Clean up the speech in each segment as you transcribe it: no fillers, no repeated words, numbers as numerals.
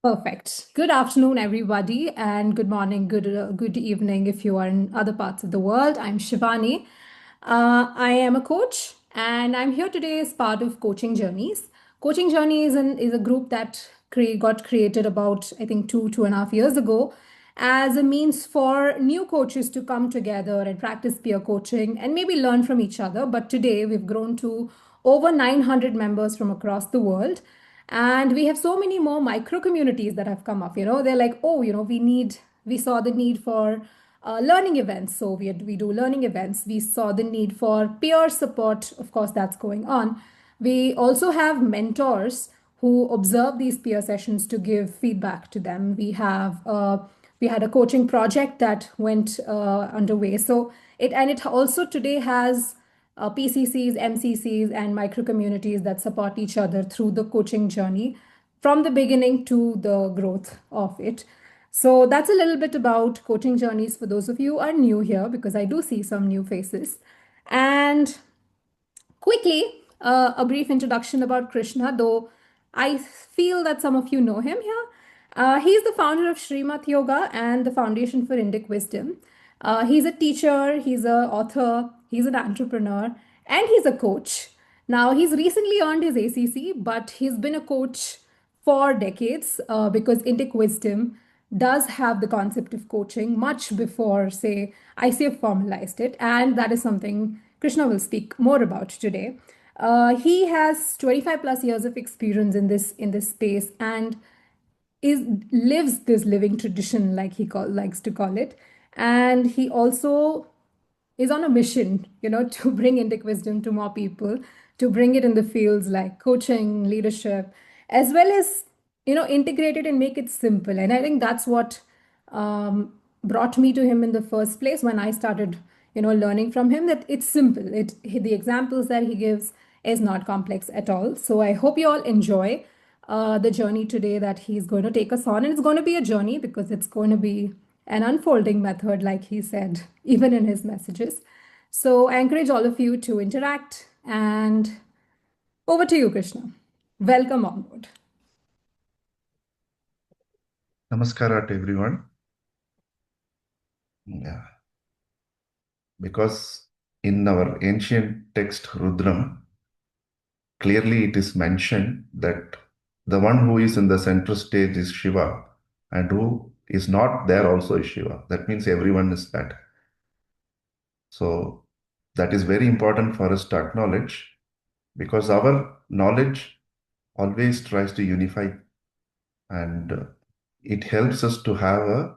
Perfect. Good afternoon, everybody, and good morning, good evening if you are in other parts of the world. I'm Shivani. I am a coach, and I'm here today as part of Coaching Journeys. Coaching Journeys is a group that got created about I think 2.5 years ago, as a means for new coaches to come together and practice peer coaching and maybe learn from each other. But today we've grown to over 900 members from across the world, and we have so many more micro communities that have come up. They're like, oh, we saw the need for learning events, so we do learning events. We saw the need for peer support, of course, that's going on. We also have mentors who observe these peer sessions to give feedback to them. We had a coaching project that went underway, so it also today has PCCs, MCCs, and micro communities that support each other through the coaching journey from the beginning to the growth of it. So that's a little bit about coaching journeys for those of you who are new here, because I do see some new faces. And quickly, a brief introduction about Krishna, though I feel that some of you know him here. He's the founder of Srimat Yoga and the Foundation for Indic Wisdom. He's a teacher, he's an author, he's an entrepreneur, and he's a coach. Now, he's recently earned his ACC, but he's been a coach for decades, because Indic Wisdom does have the concept of coaching much before, say, ICF formalized it. And that is something Krishna will speak more about today. He has 25 plus years of experience in this space, and is lives this living tradition, like likes to call it. And he also is on a mission, to bring Indic wisdom to more people, to bring it in the fields like coaching, leadership, as well as, integrate it and make it simple. And I think that's what brought me to him in the first place when I started, learning from him, that it's simple. The examples that he gives is not complex at all. So I hope you all enjoy the journey today that he's going to take us on. And it's going to be a journey because it's going to be an unfolding method, like he said, even in his messages. So I encourage all of you to interact. And over to you, Krishna. Welcome on board. Namaskara to everyone. Yeah. Because in our ancient text Rudram, clearly it is mentioned that the one who is in the center stage is Shiva, and who is not there also is Shiva. That means everyone is that. So that is very important for us to acknowledge, because our knowledge always tries to unify, and it helps us to have a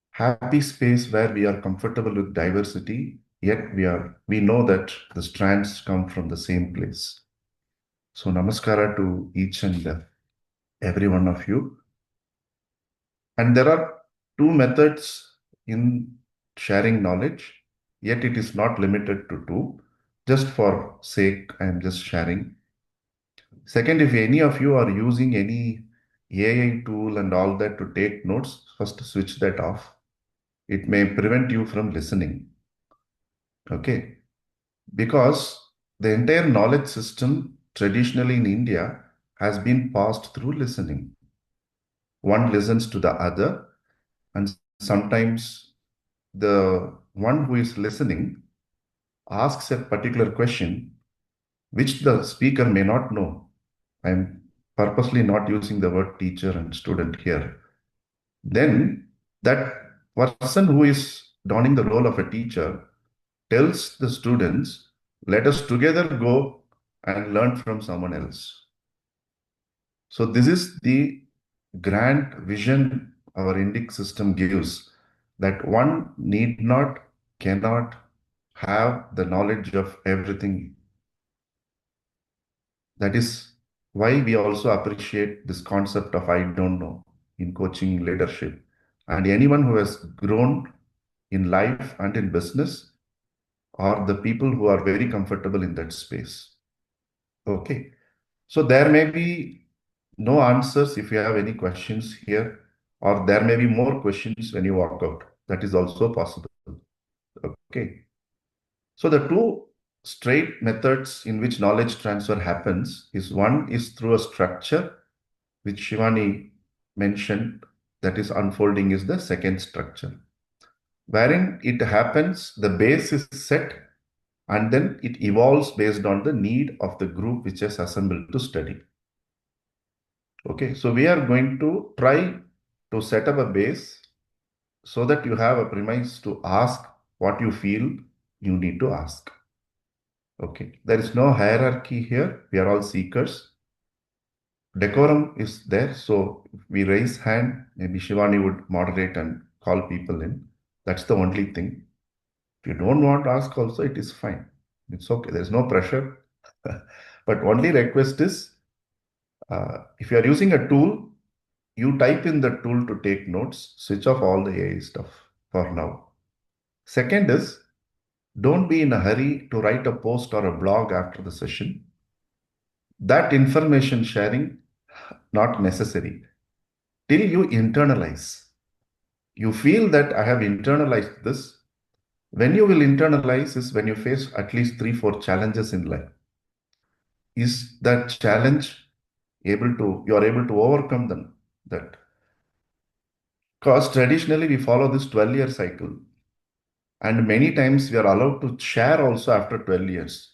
happy space where we are comfortable with diversity, yet we know that the strands come from the same place. So namaskara to each and every one of you. And there are two methods in sharing knowledge, yet it is not limited to two. Just for sake, I am just sharing. Second, if any of you are using any AI tool and all that to take notes, first switch that off. It may prevent you from listening. Okay. Because the entire knowledge system traditionally in India has been passed through listening. One listens to the other, and sometimes the one who is listening asks a particular question which the speaker may not know. I'm purposely not using the word teacher and student here. Then that person who is donning the role of a teacher tells the students, let us together go and learn from someone else. So this is the grand vision our Indic system gives, that one need not, cannot have the knowledge of everything. That is why we also appreciate this concept of I don't know in coaching leadership. And anyone who has grown in life and in business are the people who are very comfortable in that space. Okay. So there may be no answers if you have any questions here, or there may be more questions when you walk out. That is also possible. Okay. So the two straight methods in which knowledge transfer happens is, one is through a structure which Shivani mentioned, that is unfolding, is the second structure, wherein it happens, the base is set, and then it evolves based on the need of the group which is assembled to study. Okay, so we are going to try to set up a base so that you have a premise to ask what you feel you need to ask. Okay, there is no hierarchy here. We are all seekers. Decorum is there, so we raise hand. Maybe Shivani would moderate and call people in. That's the only thing. If you don't want to ask also, it is fine. It's okay. There's no pressure. But only request is, if you are using a tool, you type in the tool to take notes, switch off all the AI stuff for now. Second is, don't be in a hurry to write a post or a blog after the session. That information sharing, not necessary till you internalize. You feel that I have internalized this. When you will internalize is when you face at least 3, 4 challenges in life. Is that challenge you are able to overcome them? That because traditionally we follow this 12-year cycle, and many times we are allowed to share also after 12 years.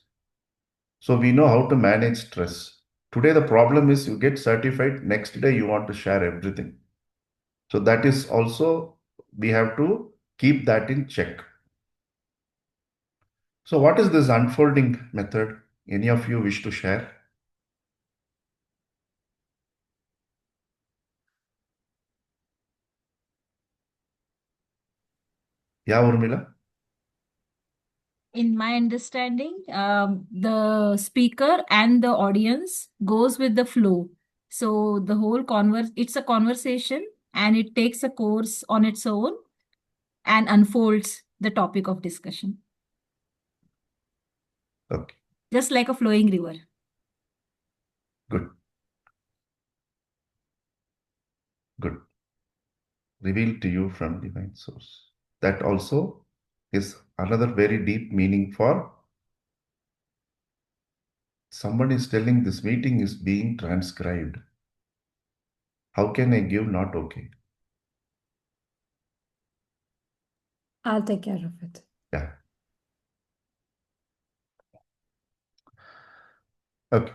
So we know how to manage stress. Today, the problem is you get certified, next day you want to share everything. So that is also, we have to keep that in check. So what is this unfolding method? Any of you wish to share? Yeah, Urmila? In my understanding, the speaker and the audience goes with the flow. So the whole it's a conversation and it takes a course on its own and unfolds the topic of discussion, Okay, just like a flowing river. good, good. Revealed to you from divine source. That also is another very deep meaning for someone is telling this meeting is being transcribed. How can I give not okay? I'll take care of it. Yeah. Okay.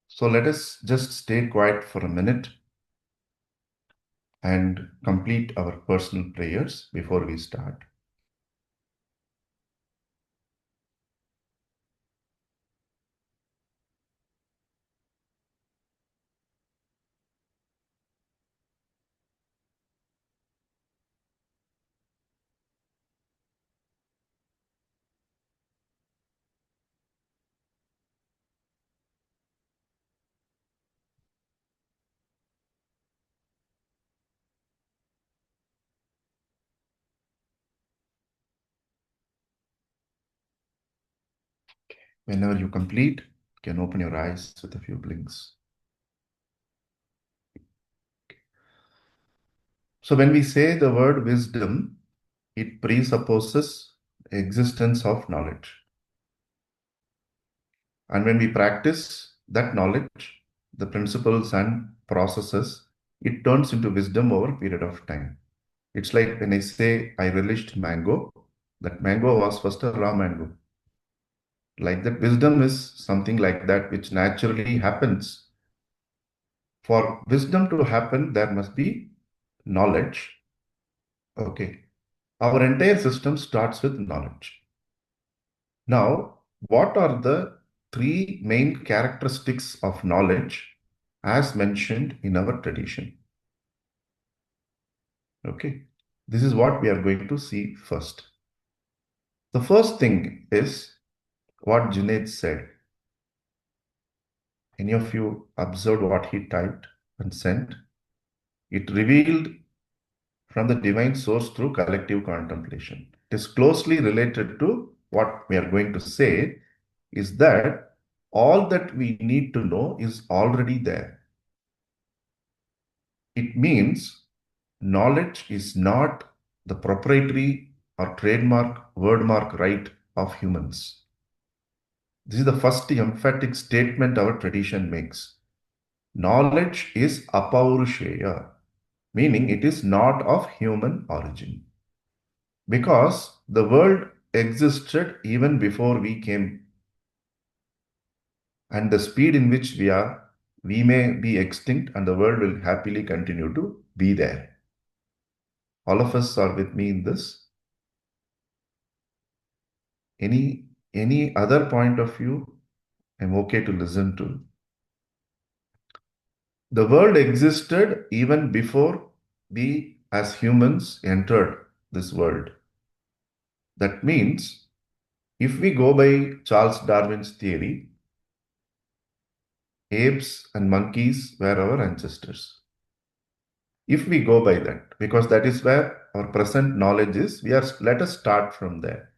So let us just stay quiet for a minute and complete our personal prayers before we start. Whenever you complete, you can open your eyes with a few blinks. So when we say the word wisdom, it presupposes existence of knowledge. And when we practice that knowledge, the principles and processes, it turns into wisdom over a period of time. It's like when I say I relished mango, that mango was first a raw mango. Like that, wisdom is something like that which naturally happens. For wisdom to happen, there must be knowledge. Okay. Our entire system starts with knowledge. Now, what are the three main characteristics of knowledge as mentioned in our tradition? Okay. This is what we are going to see first. The first thing is what Junaid said. Any of you observed what he typed and sent? It revealed from the divine source through collective contemplation. It is closely related to what we are going to say is that all that we need to know is already there. It means knowledge is not the proprietary or trademark wordmark right of humans. This is the first emphatic statement our tradition makes. Knowledge is apaurusheya, meaning it is not of human origin. Because the world existed even before we came, and the speed in which we are, we may be extinct and the world will happily continue to be there. All of us are with me in this. Any other point of view, I'm okay to listen to. The world existed even before we as humans entered this world. That means if we go by Charles Darwin's theory, apes and monkeys were our ancestors. If we go by that, because that is where our present knowledge is, let us start from there.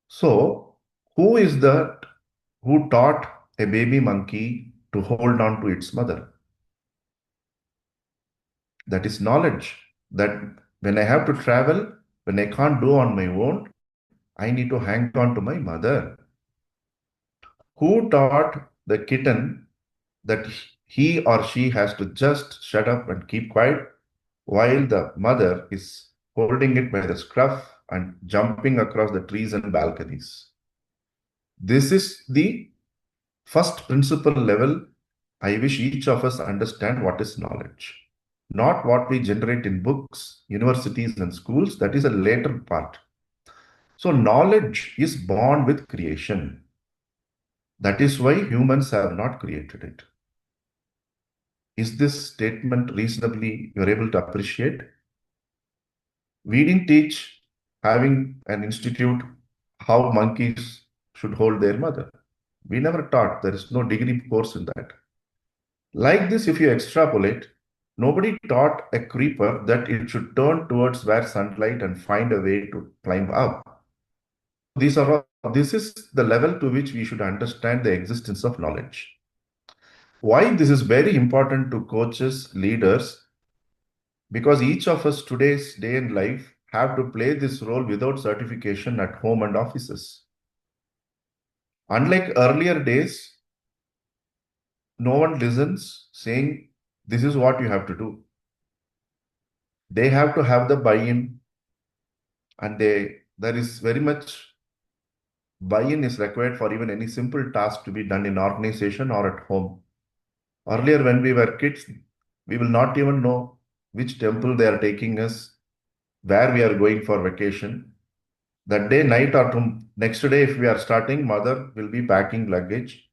So, who is that who taught a baby monkey to hold on to its mother? That is knowledge. That when I have to travel, when I can't do on my own, I need to hang on to my mother. Who taught the kitten that he or she has to just shut up and keep quiet while the mother is holding it by the scruff and jumping across the trees and balconies? This is the first principle level. I wish each of us understand what is knowledge. Not what we generate in books, universities, and schools. That is a later part. So, knowledge is born with creation. That is why humans have not created it. Is this statement reasonably you're able to appreciate? We didn't teach having an institute how monkeys should hold their mother. We never taught. There is no degree course in that. Like this, if you extrapolate, nobody taught a creeper that it should turn towards where sunlight and find a way to climb up. This is the level to which we should understand the existence of knowledge. Why this is very important to coaches, leaders, because each of us today's day in life have to play this role without certification at home and offices. Unlike earlier days, no one listens saying, this is what you have to do. They have to have the buy-in, and there is very much buy-in is required for even any simple task to be done in organization or at home. Earlier, when we were kids, we will not even know which temple they are taking us, where we are going for vacation. That day, night, or next day, if we are starting, mother will be packing luggage,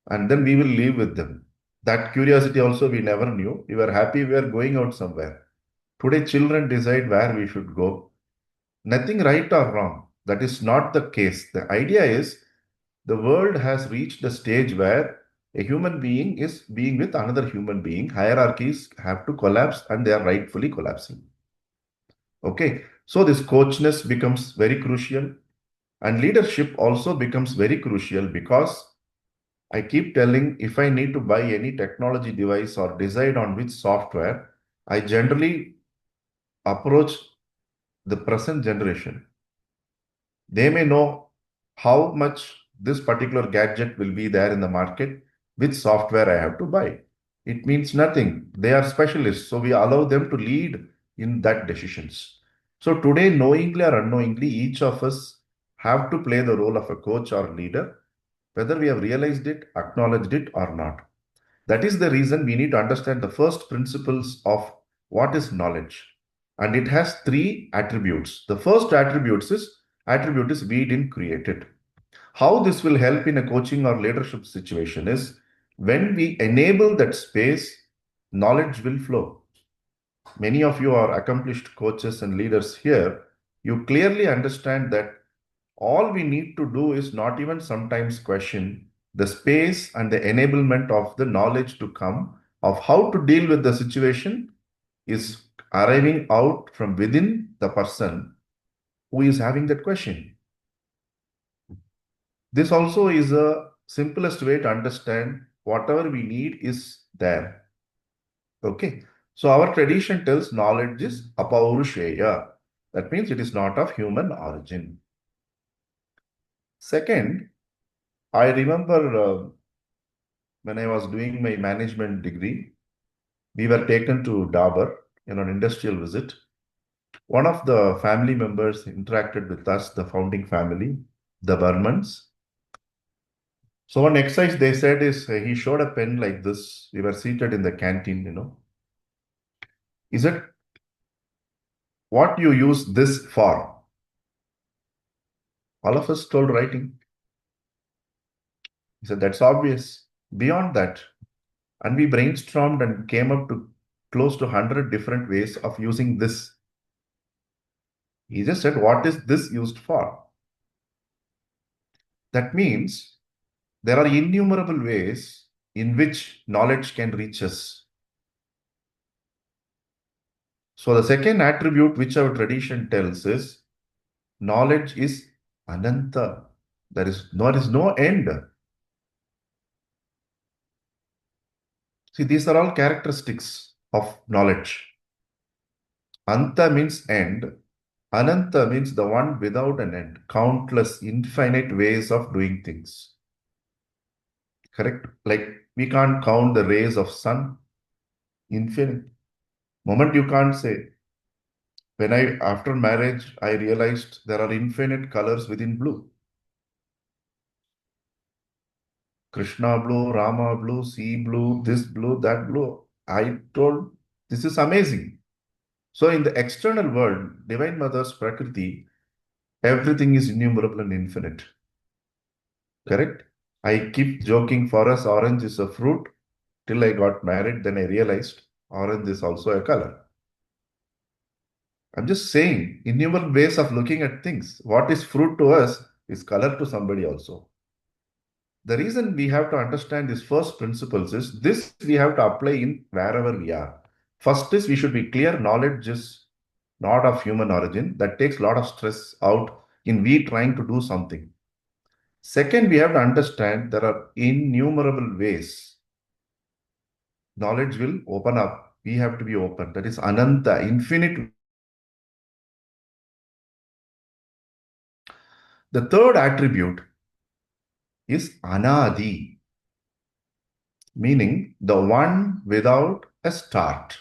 and then we will leave with them. That curiosity also we never knew. We were happy we are going out somewhere. Today, children decide where we should go. Nothing right or wrong. That is not the case. The idea is the world has reached a stage where a human being is being with another human being. Hierarchies have to collapse and they are rightfully collapsing. Okay. So this coachness becomes very crucial, and leadership also becomes very crucial because I keep telling if I need to buy any technology device or decide on which software, I generally approach the present generation. They may know how much this particular gadget will be there in the market, which software I have to buy. It means nothing. They are specialists, so we allow them to lead in that decisions. So today, knowingly or unknowingly, each of us have to play the role of a coach or leader, whether we have realized it, acknowledged it or not. That is the reason we need to understand the first principles of what is knowledge. And it has three attributes. The first attribute is we didn't create it. How this will help in a coaching or leadership situation is when we enable that space, knowledge will flow. Many of you are accomplished coaches and leaders here. You clearly understand that all we need to do is not even sometimes question the space and the enablement of the knowledge to come of how to deal with the situation is arriving out from within the person who is having that question. This also is a simplest way to understand whatever we need is there. Okay. So our tradition tells knowledge is apaurusheya. That means it is not of human origin. Second, I remember when I was doing my management degree, we were taken to Dabur in an industrial visit. One of the family members interacted with us, the founding family, the Burmans. So one exercise they said is he showed a pen like this. We were seated in the canteen. Is it what you use this for? All of us told writing. He said, that's obvious. Beyond that, and we brainstormed and came up to close to 100 different ways of using this. He just said, what is this used for? That means there are innumerable ways in which knowledge can reach us. So the second attribute which our tradition tells is knowledge is ananta. There is no end. See, these are all characteristics of knowledge. Anta means end. Ananta means the one without an end. Countless, infinite ways of doing things. Correct? Like we can't count the rays of sun. Infinite. Moment you can't say. When after marriage, I realized there are infinite colors within blue. Krishna blue, Rama blue, sea blue, this blue, that blue. I told, this is amazing. So in the external world, Divine Mother's Prakriti, everything is innumerable and infinite. Correct? I keep joking, for us, orange is a fruit. Till I got married, then I realized orange is also a color. I'm just saying, innumerable ways of looking at things. What is fruit to us is color to somebody also. The reason we have to understand these first principles is this we have to apply in wherever we are. First is we should be clear knowledge is not of human origin. That takes a lot of stress out in we trying to do something. Second, we have to understand there are innumerable ways knowledge will open up. We have to be open. That is ananta, infinite. The third attribute is anadi, meaning the one without a start.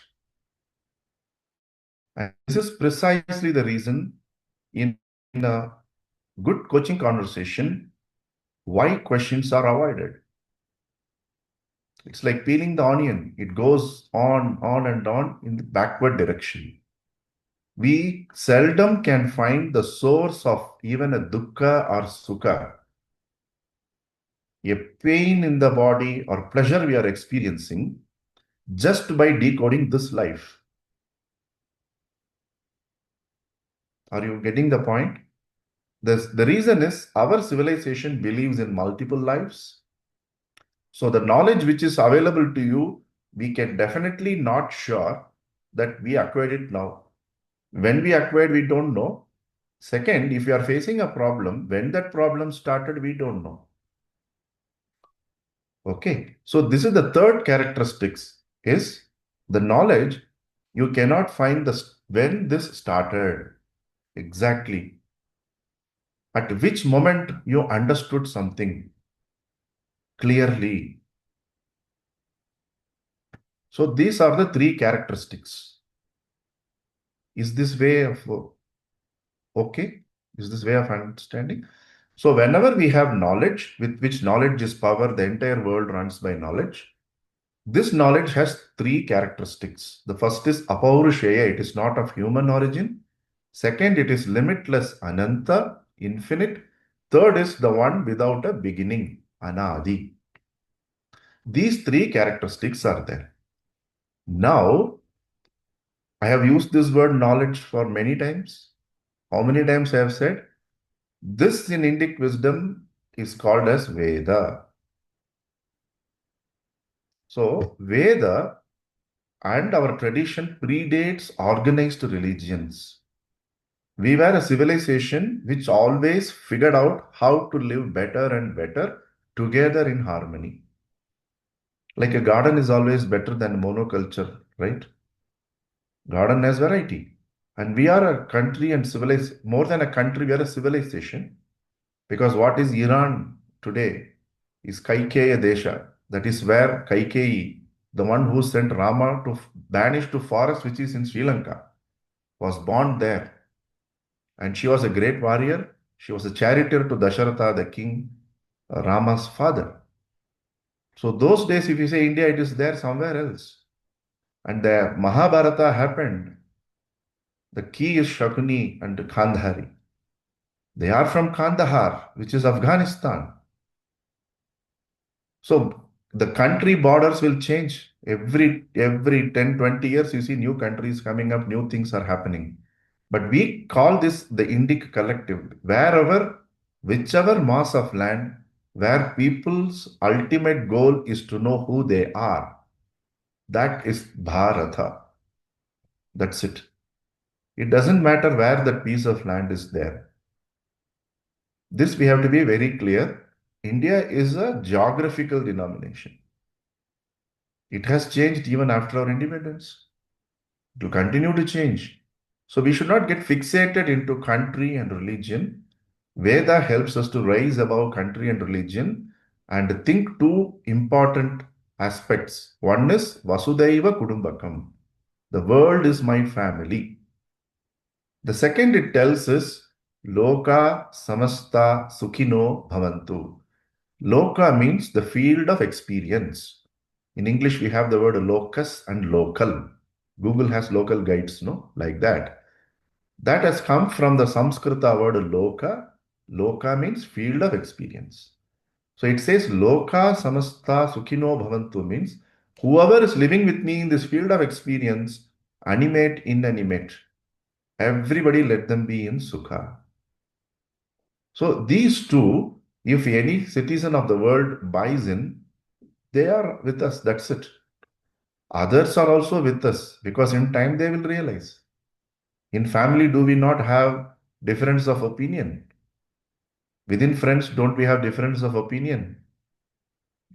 And this is precisely the reason in a good coaching conversation, why questions are avoided. It's like peeling the onion. It goes on and on in the backward direction. We seldom can find the source of even a dukkha or sukha, a pain in the body or pleasure we are experiencing just by decoding this life. Are you getting the point? The reason is our civilization believes in multiple lives. So the knowledge which is available to you, we can definitely not sure that we acquired it now. When we acquired, we don't know. Second, if you are facing a problem, when that problem started, we don't know. Okay. So this is the third characteristics is the knowledge. You cannot find when this started exactly. At which moment you understood something clearly. So these are the three characteristics. Is this way of okay? Is this way of understanding? So whenever we have knowledge, with which knowledge is power, the entire world runs by knowledge. This knowledge has three characteristics. The first is apaurushaya, it is not of human origin. Second, it is limitless, ananta, infinite. Third is the one without a beginning, anadi. These three characteristics are there. Now, I have used this word knowledge for many times. How many times I have said? This in Indic wisdom is called as Veda. So, Veda and our tradition predates organized religions. We were a civilization which always figured out how to live better and better together in harmony. Like a garden is always better than monoculture, right? Garden has variety. And we are a country and civilized, more than a country, we are a civilization. Because what is Iran today is Kaikeya Desha. That is where Kaikeyi, the one who sent Rama to banish to forest which is in Sri Lanka, was born there. And she was a great warrior. She was a charioteer to Dasharatha, the king, Rama's father. So those days, if you say India, it is there somewhere else. And the Mahabharata happened. The key is Shakuni and Kandhari. They are from Kandahar, which is Afghanistan. So the country borders will change every 10, 20 years. You see new countries coming up, new things are happening. But we call this the Indic collective. Wherever, whichever mass of land, where people's ultimate goal is to know who they are, that is Bharata. That's it. It doesn't matter where that piece of land is there. This we have to be very clear. India is a geographical denomination. It has changed even after our independence. It will continue to change. So we should not get fixated into country and religion. Veda helps us to rise above country and religion and think two important aspects. One is Vasudhaiva Kudumbakam. The world is my family. The second it tells us Loka Samasta Sukhino Bhavantu. Loka means the field of experience. In English, we have the word locus and local. Google has local guides, no? Like that. That has come from the Samskrita word loka. Loka means field of experience. So it says Loka Samasta Sukhino Bhavantu means whoever is living with me in this field of experience, animate, inanimate, everybody let them be in Sukha. So these two, if any citizen of the world buys in, they are with us. That's it. Others are also with us because in time they will realize. In family, do we not have difference of opinion? Within friends, don't we have difference of opinion?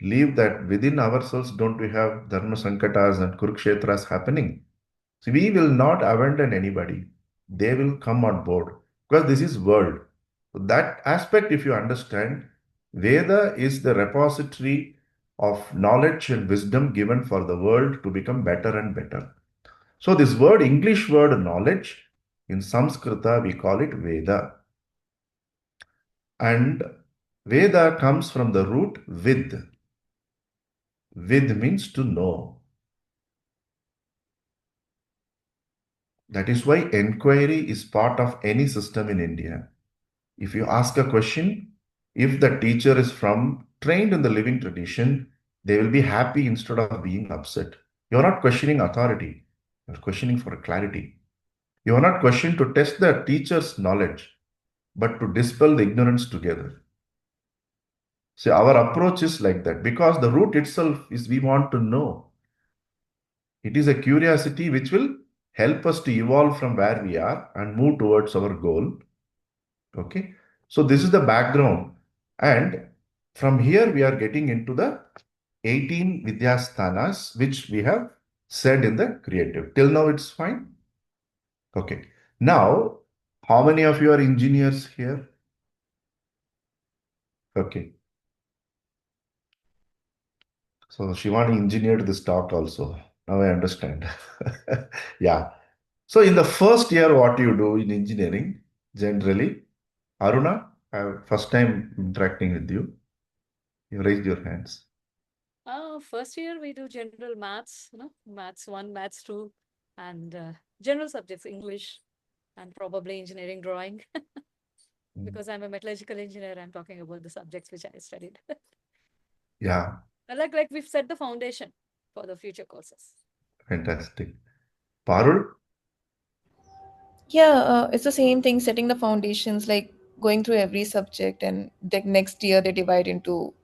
Leave that within ourselves, don't we have dharma sankatas and kurukshetras happening? So we will not abandon anybody. They will come on board because this is world. So that aspect, if you understand, Veda is the repository of knowledge and wisdom given for the world to become better and better. So this word, English word knowledge, in Samskrita we call it Veda. And Veda comes from the root vid. Vid means to know. That is why enquiry is part of any system in India. If you ask a question, if the teacher is from trained in the living tradition, they will be happy instead of being upset. You're not questioning authority, you're questioning for clarity. You are not questioning to test the teacher's knowledge, but to dispel the ignorance together. See, our approach is like that because the root itself is we want to know. It is a curiosity which will help us to evolve from where we are and move towards our goal. Okay. So this is the background. And from here we are getting into the 18 Vidyasthanas, which we have said in the creative. Till now it's fine. Okay. Now, how many of you are engineers here? Okay. So Shivani engineered this talk also. Now I understand. Yeah. So in the first year, what you do in engineering, generally, Aruna, first time interacting with you. You raised your hands. First year we do general maths, maths one, maths two, and general subjects, English and probably engineering drawing. Because I'm a metallurgical engineer, I'm talking about the subjects which I studied. Yeah, Like we've set the foundation for the future courses. fantastic. Parul? Yeah, it's the same thing, setting the foundations, like going through every subject, and the next year they divide into,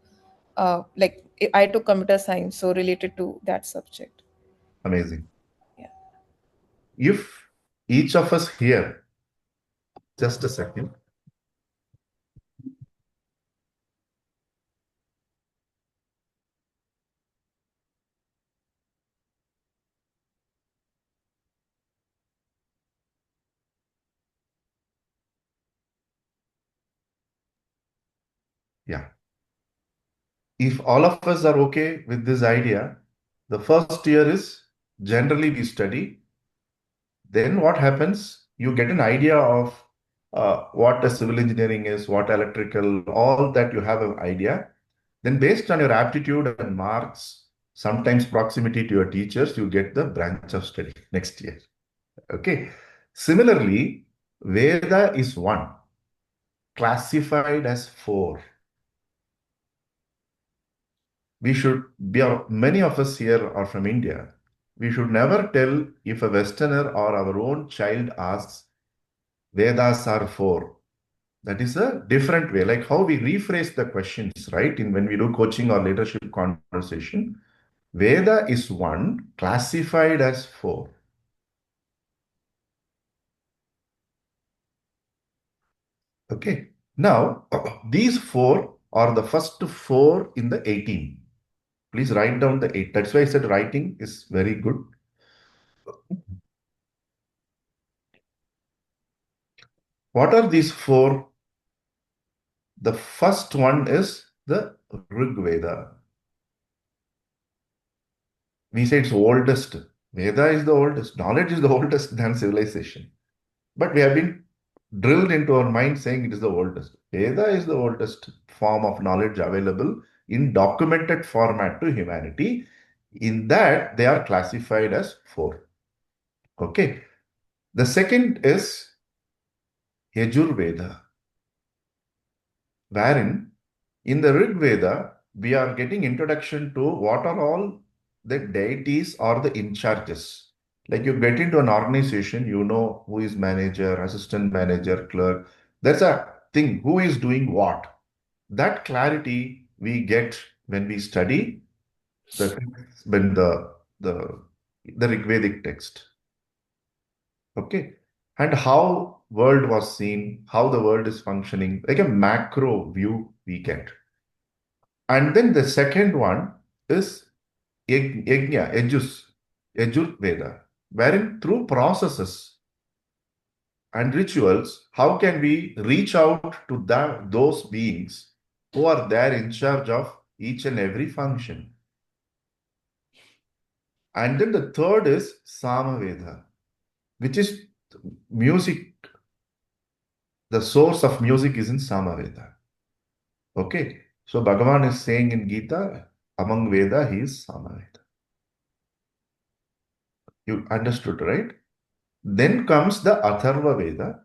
like I took computer science, so related to that subject. Amazing. Yeah. If each of us here, just a second. Yeah. If all of us are okay with this idea, the first year is generally we study. Then what happens? You get an idea of what a civil engineering is, what electrical, all that you have an idea. Then based on your aptitude and marks, sometimes proximity to your teachers, you get the branch of study next year. Okay. Similarly, Veda is one, classified as four. We should be, many of us here are from India. We should never tell if a Westerner or our own child asks, Vedas are four. That is a different way, like how we rephrase the questions, right? In when we do coaching or leadership conversation, Veda is one, classified as four. Okay. Now, these four are the first four in the 18. Please write down the 8. That's why I said writing is very good. What are these four? The first one is the Rig Veda. We say it's oldest. Veda is the oldest. Knowledge is the oldest than civilization. But we have been drilled into our mind saying it is the oldest. Veda is the oldest form of knowledge available in documented format to humanity. In that, they are classified as four. Okay. The second is Yajurveda, wherein in the Rig Veda, we are getting introduction to what are all the deities or the in charges. Like you get into an organization, you know who is manager, assistant manager, clerk. That's a thing, who is doing what. That clarity we get when we study the when the Rigvedic text. Okay. And how world was seen, how the world is functioning, like a macro view we get. And then the second one is Yajna, Yajur Veda, wherein through processes and rituals, how can we reach out to those beings who are there in charge of each and every function. And then the third is Samaveda, which is music. The source of music is in Samaveda. Okay. So Bhagavan is saying in Gita, among Veda, he is Samaveda. You understood, right? Then comes the Atharva Veda,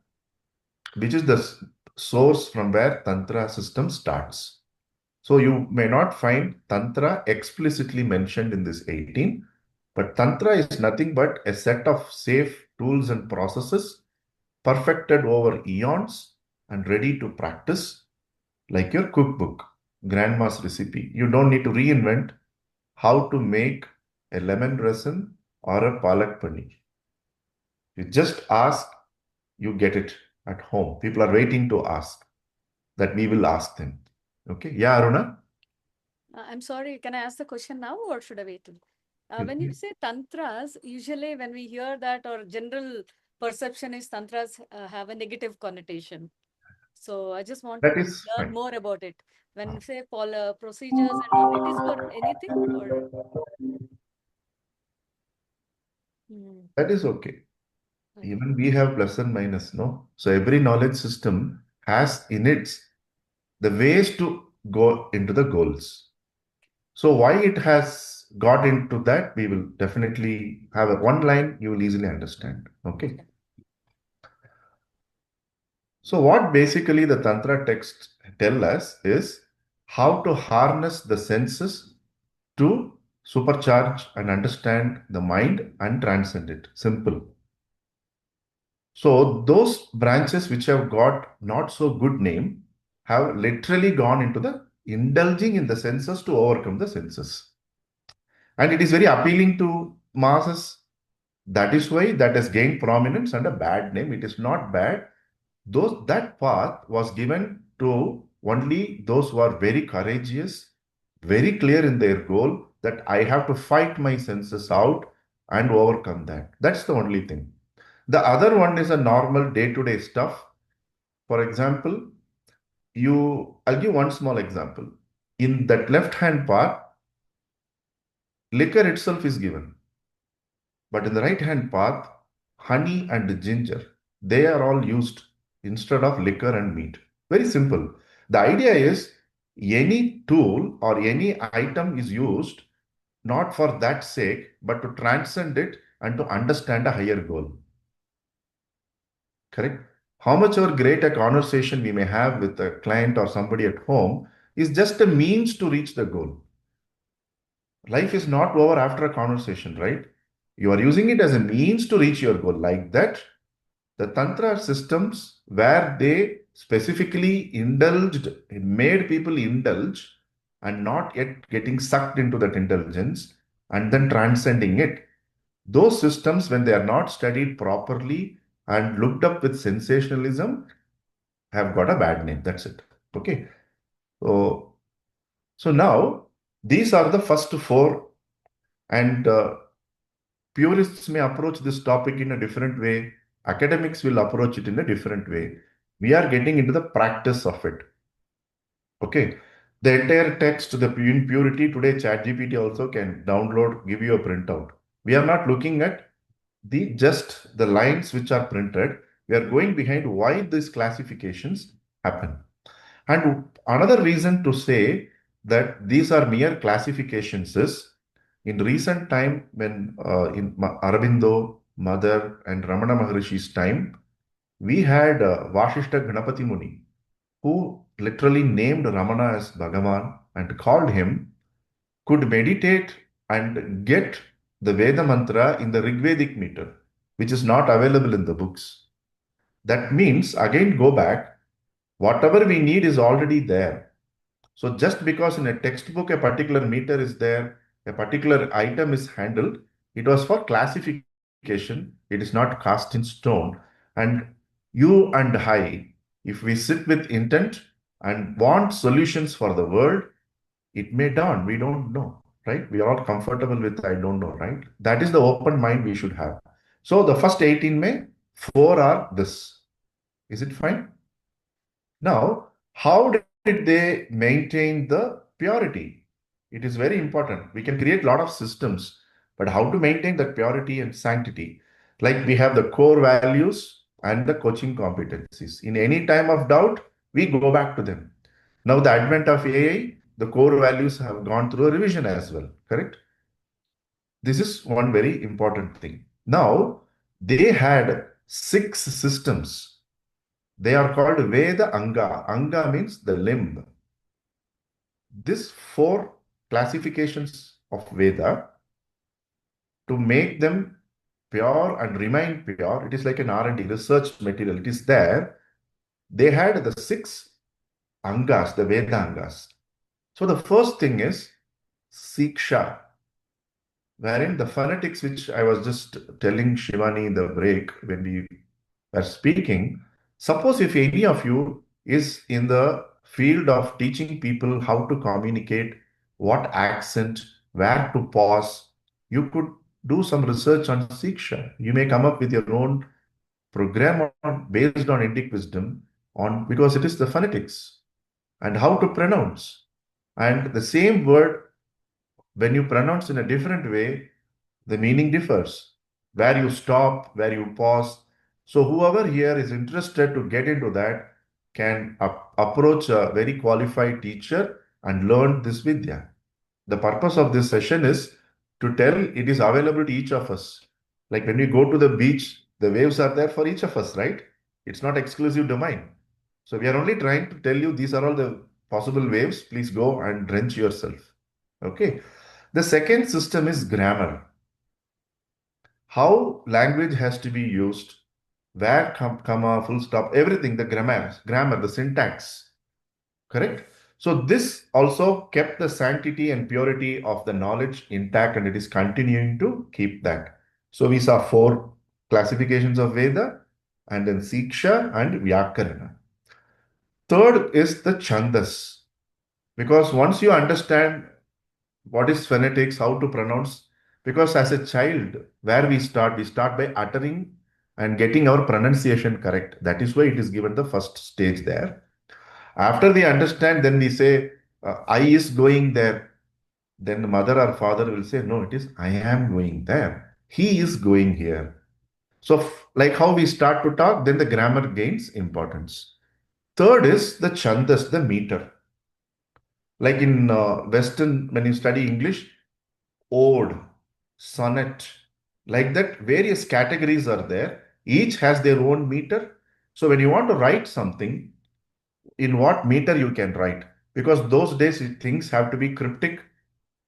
which is the source from where Tantra system starts. So you may not find Tantra explicitly mentioned in this 18, but Tantra is nothing but a set of safe tools and processes perfected over eons and ready to practice, like your cookbook, grandma's recipe. You don't need to reinvent how to make a lemon resin or a palak paneer. You just ask, you get it at home. People are waiting to ask that we will ask them. Okay. Yeah, Aruna? I'm sorry, can I ask the question now or should I wait? When you say tantras, usually when we hear that, or general perception is tantras have a negative connotation. So I just wanted That to is learn fine. more about it. When you say procedures and all, it is for anything or? Hmm. That is okay. Okay. Even we have plus and minus, no? So every knowledge system has in it the ways to go into the goals. So why it has got into that, we will definitely have one line you will easily understand. Okay. So what basically the Tantra texts tell us is how to harness the senses to supercharge and understand the mind and transcend it. Simple. So those branches which have got not so good name have literally gone into the indulging in the senses to overcome the senses. And it is very appealing to masses. That is why that has gained prominence and a bad name. It is not bad. That path was given to only those who are very courageous, very clear in their goal that I have to fight my senses out and overcome that. That's the only thing. The other one is a normal day-to-day stuff. For example, I'll give one small example. In that left-hand part, liquor itself is given. But in the right-hand path, honey and ginger, they are all used instead of liquor and meat. Very simple. The idea is any tool or any item is used not for that sake, but to transcend it and to understand a higher goal. Correct? How much or great a conversation we may have with a client or somebody at home is just a means to reach the goal. Life is not over after a conversation, right? You are using it as a means to reach your goal. Like that, the Tantra systems where they specifically indulged, made people indulge and not yet getting sucked into that indulgence and then transcending it. Those systems, when they are not studied properly and looked up with sensationalism, have got a bad name. That's it. Okay. So, so now these are the first four, and purists may approach this topic in a different way. Academics will approach it in a different way. We are getting into the practice of it. Okay. The entire text, the purity, today ChatGPT also can download, give you a printout. We are not looking at just the lines which are printed. We are going behind why these classifications happen. And another reason to say that these are mere classifications is in recent time when in Aurobindo, Mother and Ramana Maharishi's time, we had Vashishta Ganapati Muni who literally named Ramana as Bhagavan and called him, could meditate and get the Veda mantra in the Rigvedic meter, which is not available in the books. That means, again, go back, whatever we need is already there. So just because in a textbook a particular meter is there, a particular item is handled, it was for classification, it is not cast in stone. And you and I, if we sit with intent and want solutions for the world, it may dawn, we don't know, right? We are all comfortable with I don't know, right? That is the open mind we should have. So the first 18 May, 4 are this. Is it fine? Now, how did they maintain the purity? It is very important. We can create a lot of systems, but how to maintain that purity and sanctity? Like we have the core values and the coaching competencies. In any time of doubt, we go back to them. Now, the advent of AI, the core values have gone through a revision as well, correct? This is one very important thing. Now, they had 6 systems. They are called Veda Anga. Anga means the limb. These 4 classifications of Veda, to make them pure and remain pure, it is like an R&D research material. It is there. They had the 6 Angas, the Veda Angas. So the first thing is Siksha, wherein the phonetics, which I was just telling Shivani in the break when we were speaking, suppose if any of you is in the field of teaching people how to communicate, what accent, where to pause, you could do some research on Siksha. You may come up with your own program based on Indic wisdom because it is the phonetics and how to pronounce. And the same word, when you pronounce in a different way, the meaning differs. Where you stop, where you pause. So whoever here is interested to get into that can approach a very qualified teacher and learn this vidya. The purpose of this session is to tell it is available to each of us. Like when we go to the beach, the waves are there for each of us, right? It's not exclusive domain. So we are only trying to tell you these are all the possible waves. Please go and drench yourself. Okay. The second system is grammar. How language has to be used, where comma, full stop, everything, the grammar, the syntax, correct? So this also kept the sanctity and purity of the knowledge intact, and it is continuing to keep that. So we saw 4 classifications of Veda, and then Siksha and Vyakarana. Third is the Chandas, because once you understand what is phonetics, how to pronounce, because as a child, where we start by uttering and getting our pronunciation correct. That is why it is given the first stage there. After we understand, then we say, I is going there. Then the mother or father will say, no, it is I am going there. He is going here. So, like how we start to talk, then the grammar gains importance. Third is the chandas, the meter. Like in Western, when you study English, ode, sonnet, like that, various categories are there. Each has their own meter. So when you want to write something, in what meter you can write? Because those days things have to be cryptic.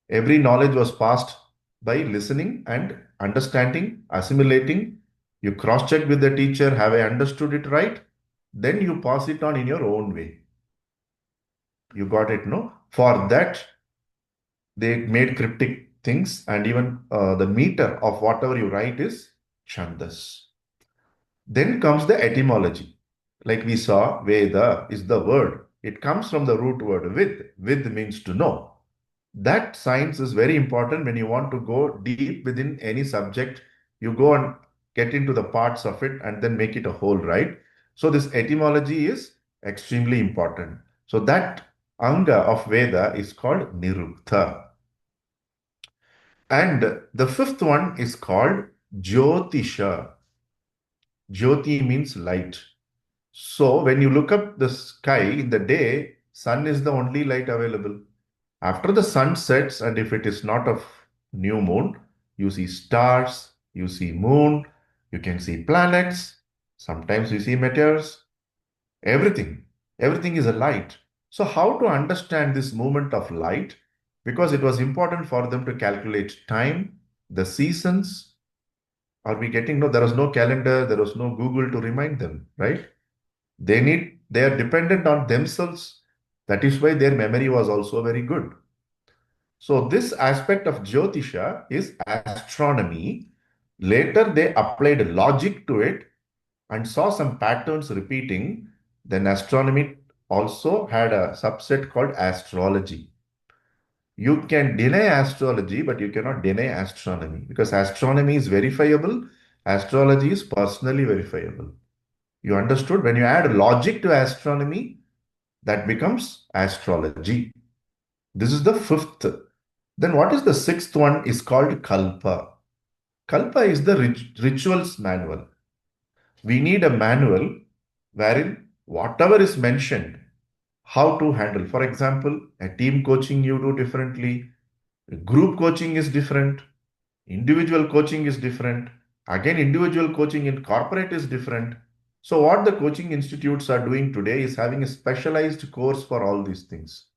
Every knowledge was passed by listening and understanding, assimilating. You cross check with the teacher, have I understood it right? Then you pass it on in your own way. You got it, no? For that, they made cryptic things, and even the meter of whatever you write is chandas. Then comes the etymology. Like we saw, Veda is the word. It comes from the root word with. With means to know. That science is very important when you want to go deep within any subject. You go and get into the parts of it and then make it a whole, right? So this etymology is extremely important. So that anga of Veda is called Nirukta. And the fifth one is called Jyotisha. Jyoti means light. So when you look up the sky in the day, sun is the only light available. After the sun sets, and if it is not of new moon, you see stars, you see moon, you can see planets, sometimes you see meteors, everything. Everything is a light. So how to understand this movement of light? Because it was important for them to calculate time, the seasons. Are we getting? No, there was no calendar, there was no Google to remind them, right? They are dependent on themselves. That is why their memory was also very good. So this aspect of Jyotisha is astronomy. Later they applied logic to it and saw some patterns repeating. Then astronomy also had a subset called astrology. You can deny astrology, but you cannot deny astronomy because astronomy is verifiable. Astrology is personally verifiable. You understood? When you add logic to astronomy, that becomes astrology. This is the fifth. Then what is the sixth one is called Kalpa. Kalpa is the rituals manual. We need a manual wherein whatever is mentioned, how to handle. For example, a team coaching you do differently, group coaching is different, individual coaching is different. Again, individual coaching in corporate is different. So what the coaching institutes are doing today is having a specialized course for all these things.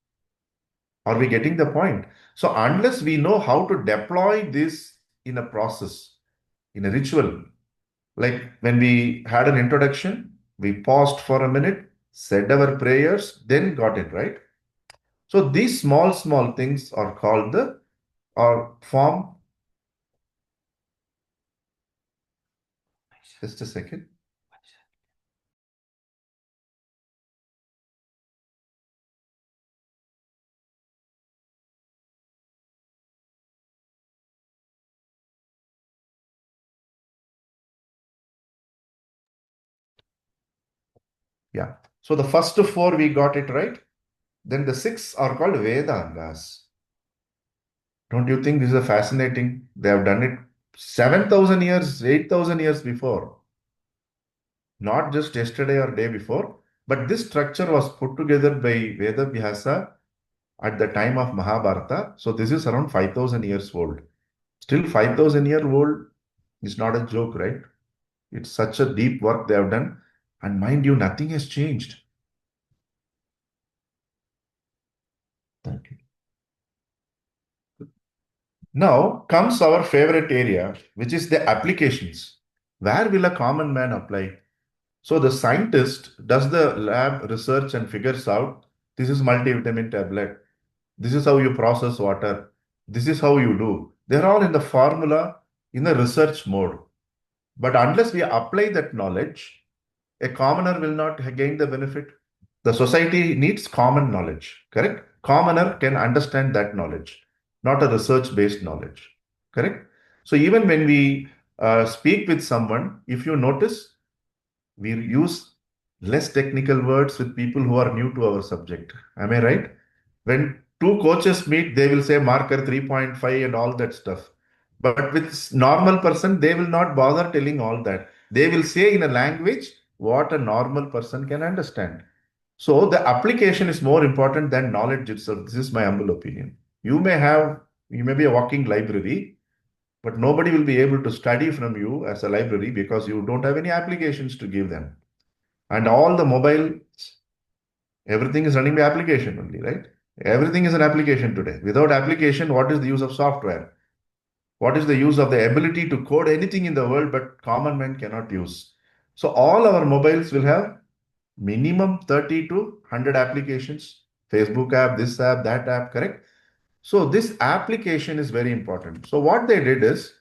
Are we getting the point? So unless we know how to deploy this in a process, in a ritual, like when we had an introduction, we paused for a minute, said our prayers, then got it right. So these small, small things are called the or form. Just a second. Yeah. So the first four we got it right. Then the six are called Vedangas. Don't you think this is fascinating? They have done it 7,000 years, 8,000 years before. Not just yesterday or day before, but this structure was put together by Veda Vyasa at the time of Mahabharata. So this is around 5,000 years old. Still 5,000-year old is not a joke, right? It's such a deep work they have done. And mind you, nothing has changed. Thank you. Now comes our favorite area, which is the applications. Where will a common man apply? So the scientist does the lab research and figures out this is multivitamin tablet. This is how you process water. This is how you do. They're all in the formula in a research mode. But unless we apply that knowledge, a commoner will not gain the benefit. The society needs common knowledge, correct? Commoner can understand that knowledge, not a research based knowledge, correct? So even when we speak with someone, if you notice, we use less technical words with people who are new to our subject. Am I right? When two coaches meet, they will say marker 3.5 and all that stuff. But with normal person, they will not bother telling all that. They will say in a language what a normal person can understand. So the application is more important than knowledge itself. This is my humble opinion. You may be a walking library, but nobody will be able to study from you as a library because you don't have any applications to give them. And all the mobile, everything is running by application only, right? Everything is an application today. Without application, what is the use of software? What is the use of the ability to code anything in the world but common man cannot use? So all our mobiles will have minimum 30 to 100 applications, Facebook app, this app, that app, correct? So this application is very important. So what they did is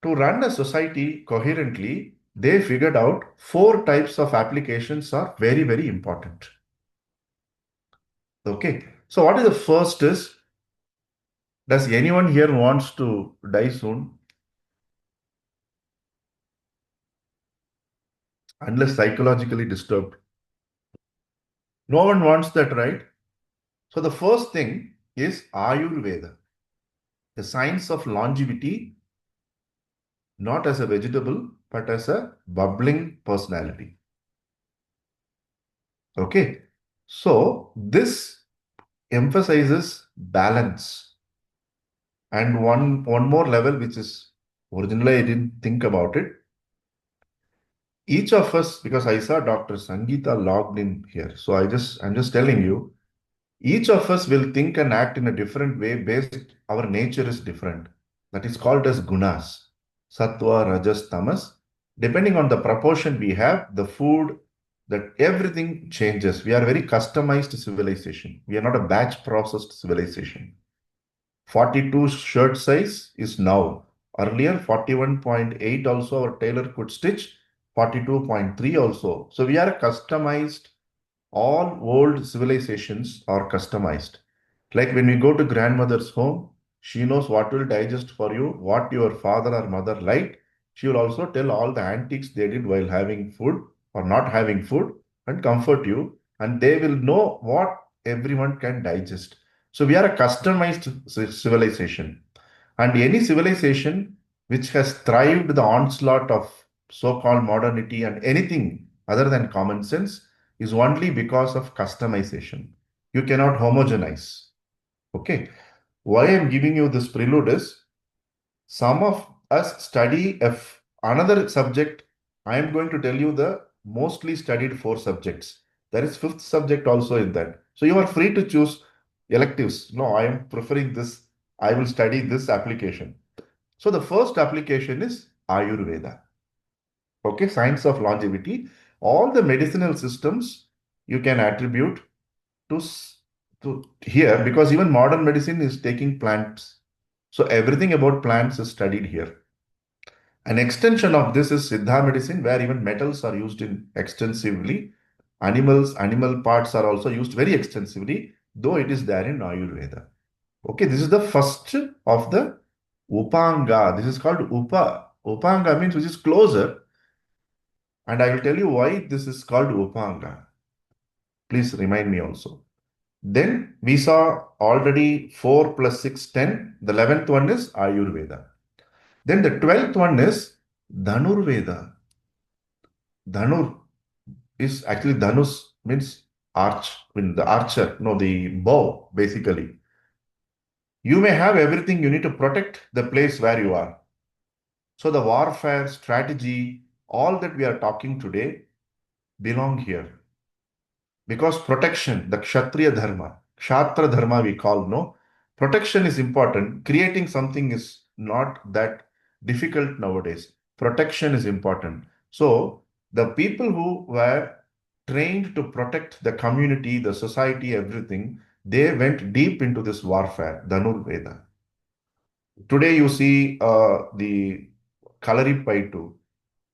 to run a society coherently, they figured out four types of applications are very, very important. Okay. So what is the first is, does anyone here wants to die soon? Unless psychologically disturbed. No one wants that, right? So the first thing is Ayurveda, the science of longevity, not as a vegetable, but as a bubbling personality. Okay. So this emphasizes balance. And one more level, which is originally I didn't think about it. Each of us, because I saw Dr. Sangeeta logged in here. So I'm just telling you, each of us will think and act in a different way based our nature is different. That is called as gunas, sattva, rajas, tamas. Depending on the proportion we have, the food, that everything changes. We are very customized civilization. We are not a batch processed civilization. 42 shirt size is now. Earlier 41.8 also our tailor could stitch, 42.3 also. So we are customized. All old civilizations are customized. Like when we go to grandmother's home, she knows what will digest for you, what your father or mother liked. She will also tell all the antics they did while having food or not having food and comfort you. And they will know what everyone can digest. So we are a customized civilization. And any civilization which has thrived the onslaught of so-called modernity and anything other than common sense is only because of customization. You cannot homogenize. Okay. Why I'm giving you this prelude is some of us study another subject. I am going to tell you the mostly studied four subjects. There is fifth subject also in that. So you are free to choose electives. No, I am preferring this. I will study this application. So the first application is Ayurveda. Okay, science of longevity. All the medicinal systems you can attribute to, to here because even modern medicine is taking plants. So everything about plants is studied here. An extension of this is Siddha medicine, where even metals are used in extensively. Animal parts are also used very extensively, though it is there in Ayurveda. Okay, this is the first of the Upanga. This is called Upa. Upanga means which is closer. And I will tell you why this is called Upanga. Please remind me also. Then we saw already 4 plus 6, 10. The 11th one is Ayurveda. Then the 12th one is Dhanurveda. Dhanur is actually Dhanus means arch, I mean the archer, no, the bow, basically. You may have everything you need to protect the place where you are. So the warfare, strategy, all that we are talking today belong here. Because protection, the Kshatriya Dharma, Kshatra Dharma we call, no? Protection is important. Creating something is not that difficult nowadays. Protection is important. So the people who were trained to protect the community, the society, everything, they went deep into this warfare, Dhanurveda. Today you see the Kalaripaitu.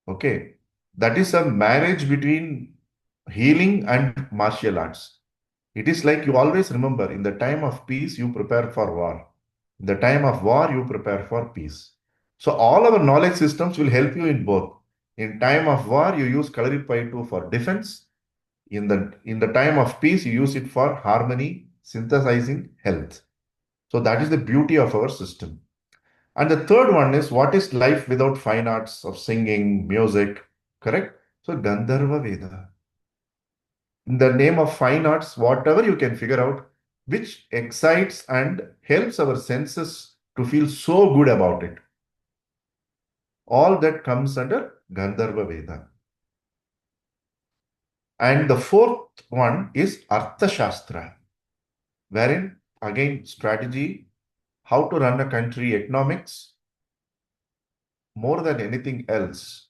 Okay. That is a marriage between healing and martial arts. It is like you always remember in the time of peace, you prepare for war. In the time of war, you prepare for peace. So all our knowledge systems will help you in both. In time of war, you use Kalaripayattu for defense. In the time of peace, you use it for harmony, synthesizing health. So that is the beauty of our system. And the third one is, what is life without fine arts of singing, music? Correct? So Gandharva Veda. In the name of fine arts, whatever you can figure out, which excites and helps our senses to feel so good about it. All that comes under Gandharva Veda. And the fourth one is Artha Shastra, wherein again strategy, how to run a country, economics, more than anything else,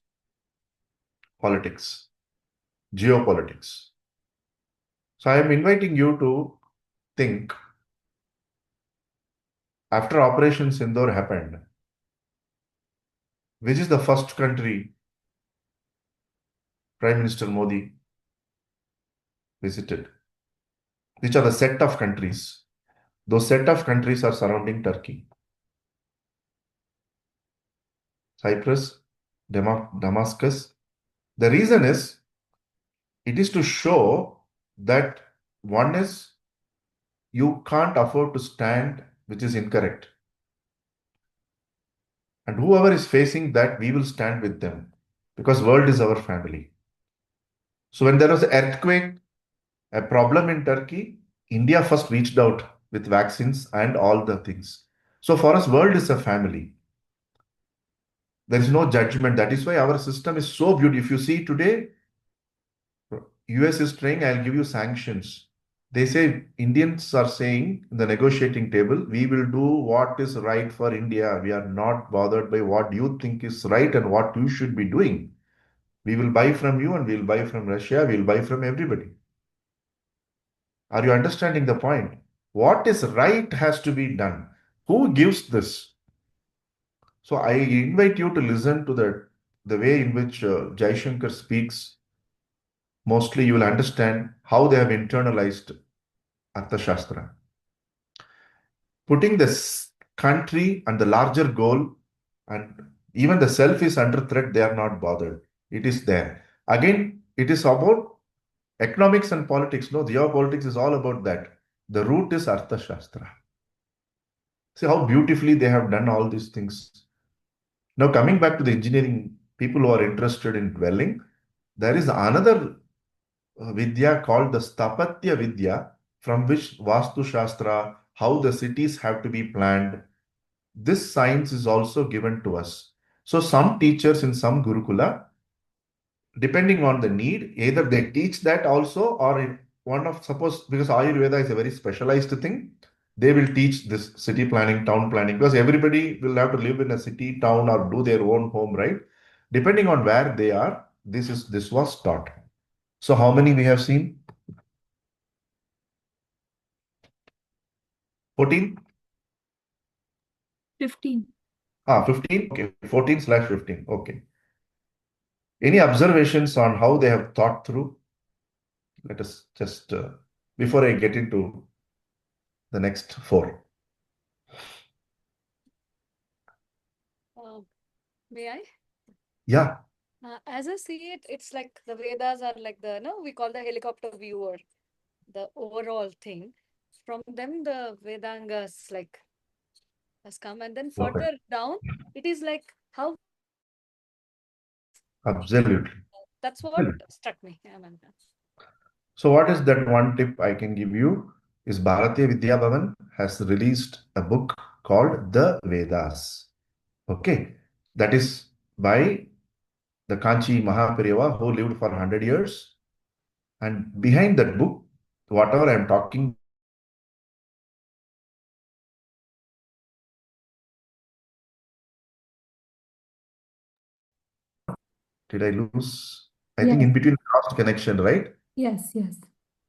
politics, geopolitics. So I am inviting you to think, after Operation Sindoor happened, which is the first country Prime Minister Modi visited? Which are the set of countries? Those set of countries are surrounding Turkey, Cyprus, Damascus. The reason is, it is to show that one is, you can't afford to stand which is incorrect. And whoever is facing that, we will stand with them, because world is our family. So when there was an earthquake, a problem in Turkey, India first reached out with vaccines and all the things. So for us, world is a family. There is no judgment. That is why our system is so beautiful. If you see today, US is saying, I'll give you sanctions. They say, Indians are saying in the negotiating table, we will do what is right for India. We are not bothered by what you think is right and what you should be doing. We will buy from you and we'll buy from Russia. We'll buy from everybody. Are you understanding the point? What is right has to be done. Who gives this? So I invite you to listen to the way in which Jaishankar speaks. Mostly you will understand how they have internalized Arthashastra. Putting this country and the larger goal, and even the self is under threat, they are not bothered. It is there. Again, it is about economics and politics. No, geopolitics is all about that. The root is Arthashastra. See how beautifully they have done all these things. Now, coming back to the engineering, people who are interested in dwelling, there is another Vidya called the Stapatya Vidya, from which Vastu Shastra, how the cities have to be planned. This science is also given to us. So some teachers in some Gurukula, depending on the need, either they teach that also, or in one of, suppose, because Ayurveda is a very specialized thing, they will teach this city planning, town planning, because everybody will have to live in a city, town, or do their own home, right? Depending on where they are, this was taught. So how many we have seen? 14? 15. 15? Okay, 14/15. Okay. Any observations on how they have thought through? Let us just, before I get into the next 4. May I? Yeah, As I see it, it's like the Vedas are like the, no, we call the helicopter viewer, the overall thing. From them, the Vedangas like has come, and then okay. further down, it is like how Absolutely. that's what Absolutely. struck me. I mean, So what is that one tip I can give you is Bharatiya Vidya Bhavan has released a book called The Vedas. Okay. That is by the Kanchi Mahaperiyava who lived for 100 years. And behind that book, whatever I'm talking, did I lose? I think Yes, in between lost connection, right? yes, yes.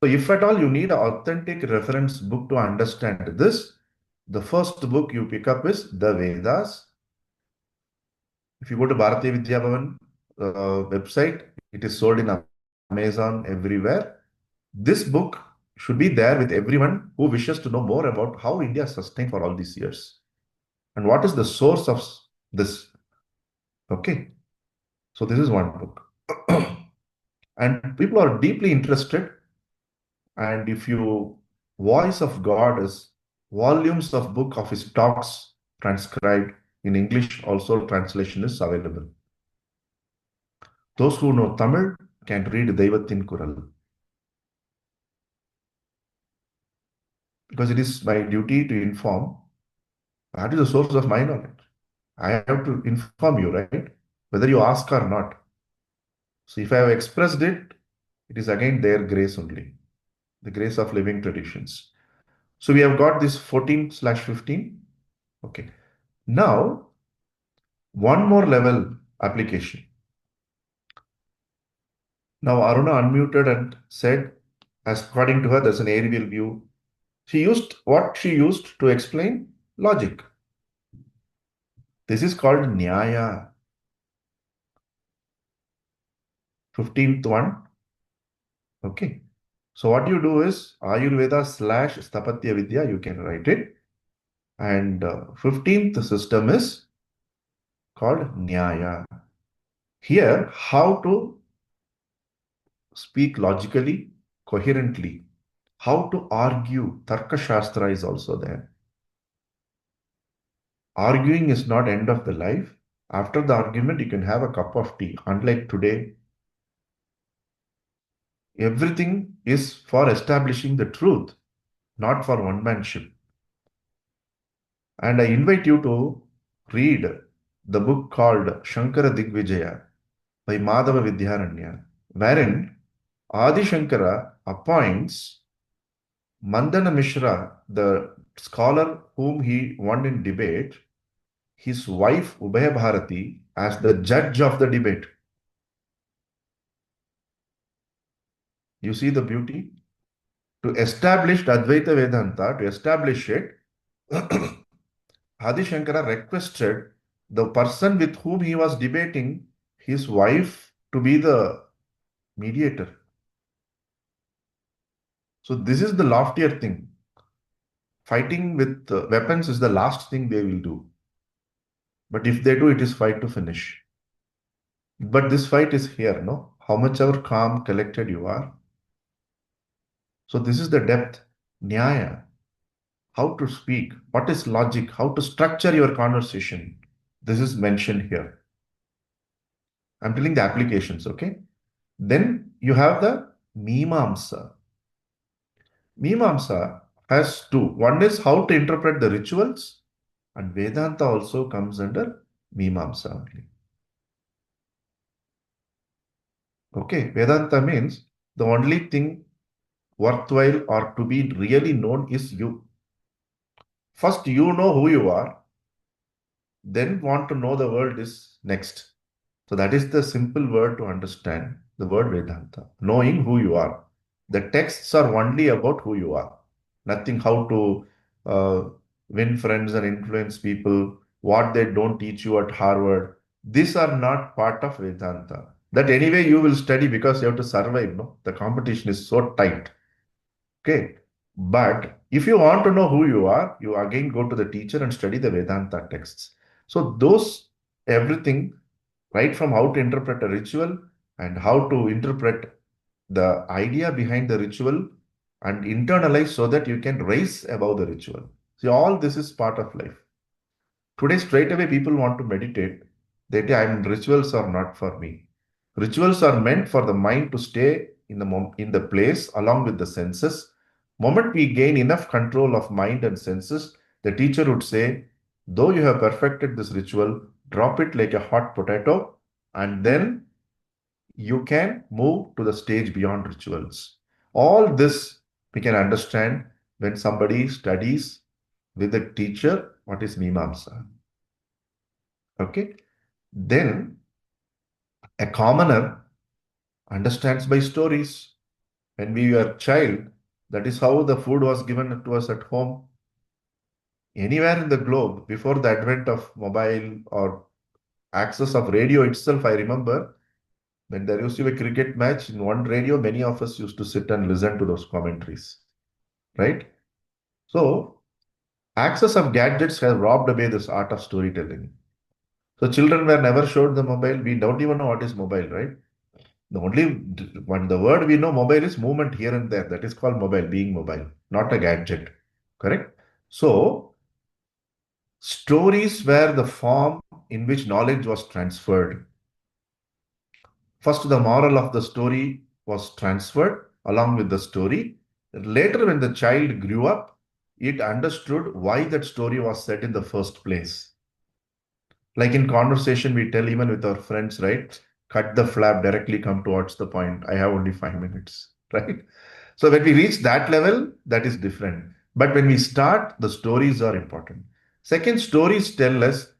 So if at all you need an authentic reference book to understand this, the first book you pick up is The Vedas. If you go to Bharatiya Vidya Bhavan website, it is sold in Amazon everywhere. This book should be there with everyone who wishes to know more about how India sustained for all these years and what is the source of this. Okay. So this is one book. And people are deeply interested. And if you Voice of God is volumes of book of his talks transcribed in English, also translation is available. Those who know Tamil can read Deivathin Kural. Because it is my duty to inform. That is the source of my knowledge. I have to inform you, right? Whether you ask or not. So if I have expressed it, it is again their grace only, the grace of living traditions. So we have got this 14/15. Okay. Now, one more level application. Now, Aruna unmuted and said, as according to her, there's an aerial view. She used what she used to explain logic. This is called Nyaya. 15th one. Okay. So what you do is Ayurveda / Sthapatya Vidya, you can write it. And 15th system is called Nyaya. Here, how to speak logically, coherently, how to argue. Tarka Shastra is also there. Arguing is not end of the life. After the argument, you can have a cup of tea. Unlike today, everything is for establishing the truth, not for one-manship. And I invite you to read the book called Shankara Digvijaya by Madhava Vidyaranya, wherein Adi Shankara appoints Mandana Mishra, the scholar whom he won in debate, his wife Ubaya Bharati, as the judge of the debate. You see the beauty? To establish Advaita Vedanta, to establish it, Adi Shankara requested the person with whom he was debating, his wife, to be the mediator. So this is the loftier thing. Fighting with weapons is the last thing they will do. But if they do, it is fight to finish. But this fight is here, no? How much ever calm, collected you are. So this is the depth, Nyaya. How to speak, what is logic, how to structure your conversation. This is mentioned here. I'm telling the applications, okay? Then you have the Mimamsa. Mimamsa has two. One is how to interpret the rituals, and Vedanta also comes under Mimamsa only. Okay, Vedanta means the only thing worthwhile or to be really known is you. First, you know who you are, then want to know the world is next. So that is the simple word to understand the word Vedanta, knowing who you are. The texts are only about who you are, nothing how to uh, win friends and influence people, what they don't teach you at Harvard. These are not part of Vedanta. That anyway you will study because you have to survive. No, the competition is so tight. Okay. But if you want to know who you are, you again go to the teacher and study the Vedanta texts. So those everything, right from how to interpret a ritual and how to interpret the idea behind the ritual and internalize so that you can rise above the ritual. See, all this is part of life. Today, straight away, people want to meditate. They say, rituals are not for me. Rituals are meant for the mind to stay in the place along with the senses. Moment we gain enough control of mind and senses, the teacher would say, though you have perfected this ritual, drop it like a hot potato, and then you can move to the stage beyond rituals. All this we can understand when somebody studies with a teacher what is Mimamsa. Okay. Then a commoner understands by stories. When we were a child, that is how the food was given to us at home. Anywhere in the globe, before the advent of mobile or access of radio itself, I remember when there used to be a cricket match in one radio, many of us used to sit and listen to those commentaries, right? So, access of gadgets has robbed away this art of storytelling. So children were never showed the mobile. We don't even know what is mobile, right? The only one the word we know mobile is movement here and there. That is called mobile, being mobile, not a gadget. Correct? So stories were the form in which knowledge was transferred. First, the moral of the story was transferred along with the story. Later, when the child grew up, it understood why that story was set in the first place. Like in conversation, we tell even with our friends, right? Cut the flap, directly come towards the point. I have only 5 minutes, right? So when we reach that level, that is different. But when we start, the stories are important. Second, stories tell us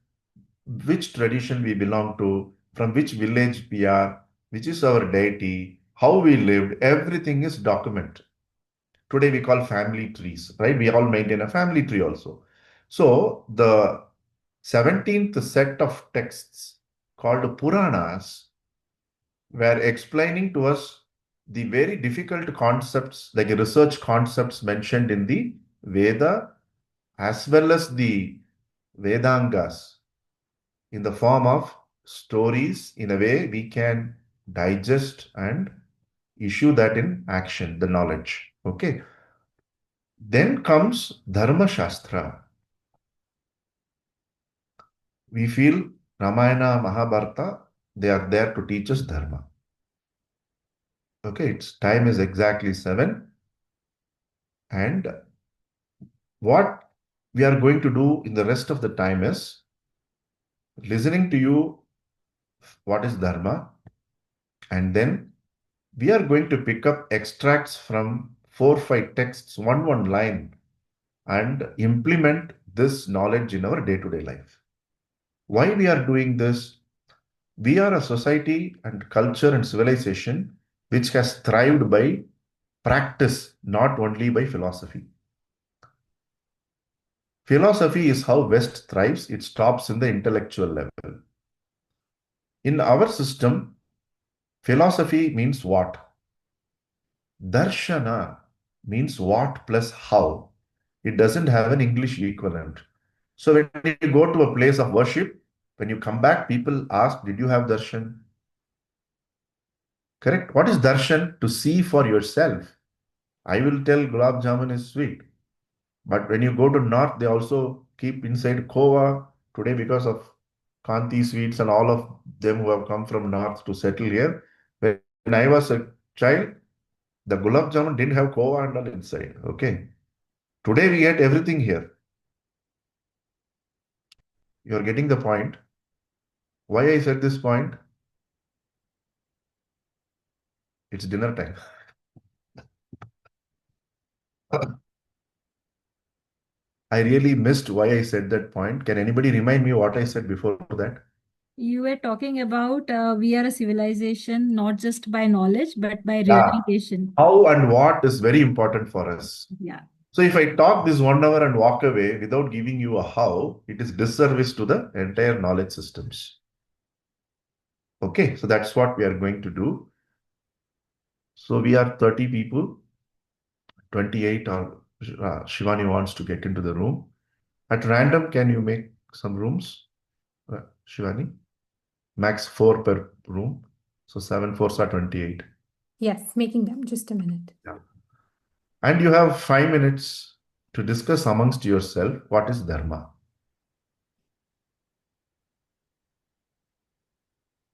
which tradition we belong to, from which village we are, which is our deity, how we lived, everything is documented. Today we call family trees, right? We all maintain a family tree also. So the 17th set of texts called Puranas were explaining to us the very difficult concepts, like research concepts mentioned in the Veda, as well as the Vedangas, in the form of stories. In a way we can digest and issue that in action, the knowledge. Okay. Then comes Dharma Shastra. We feel Ramayana, Mahabharata, they are there to teach us Dharma. Okay, its time is exactly 7. And what we are going to do in the rest of the time is listening to you what is Dharma, and then we are going to pick up extracts from 4 5 texts, one line, and implement this knowledge in our day-to-day life. Why we are doing this? We are a society and culture and civilization which has thrived by practice, not only by philosophy. Philosophy is how West thrives, it stops in the intellectual level. In our system, philosophy means what? Darshana means what plus how. It doesn't have an English equivalent. So when you go to a place of worship, when you come back, people ask, did you have darshan? Correct? What is darshan? To see for yourself. I will tell gulab jamun is sweet. But when you go to north, they also keep inside kova today because of Kanti sweets and all of them who have come from north to settle here. When I was a child, the gulab jamun didn't have kova and all inside. Okay. Today we get everything here. You're getting the point. Why I said this point? It's dinner time. I really missed why I said that point. Can anybody remind me what I said before that? You were talking about we are a civilization not just by knowledge but by Yeah. realization. How and what is very important for us. Yeah. So if I talk this 1 hour and walk away without giving you a how, it is disservice to the entire knowledge systems. Okay, so that's what we are going to do. So we are 30 people, 28 or Shivani wants to get into the room. At random, can you make some rooms, Shivani? Max 4 per room. So 7 4s are 28. Yes, making them. Just a minute. Yeah. And you have 5 minutes to discuss amongst yourself what is Dharma.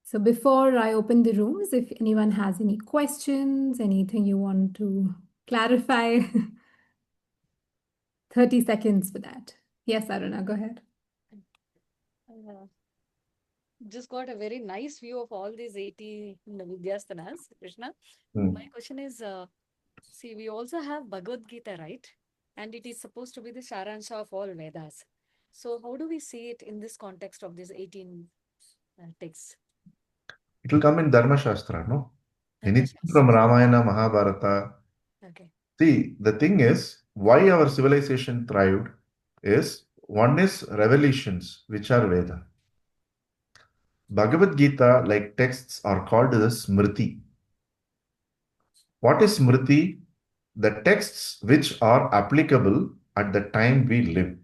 So before I open the rooms, if anyone has any questions, anything you want to clarify, 30 seconds for that. Yes, Aruna, go ahead. Uh, just got a very nice view of all these 80 Vidyasthanas, Krishna. Hmm. My question is, see, we also have Bhagavad Gita, right? And it is supposed to be the Sharansha of all Vedas. So how do we see it in this context of these 18 texts? It will come in Dharma Shastra, no? Dharma Anything from Shastra. Ramayana, Mahabharata. Okay. See, the thing is, why our civilization thrived is one is revelations, which are Veda. Bhagavad Gita, like texts, are called the Smriti. What is Smriti? The texts which are applicable at the time we live.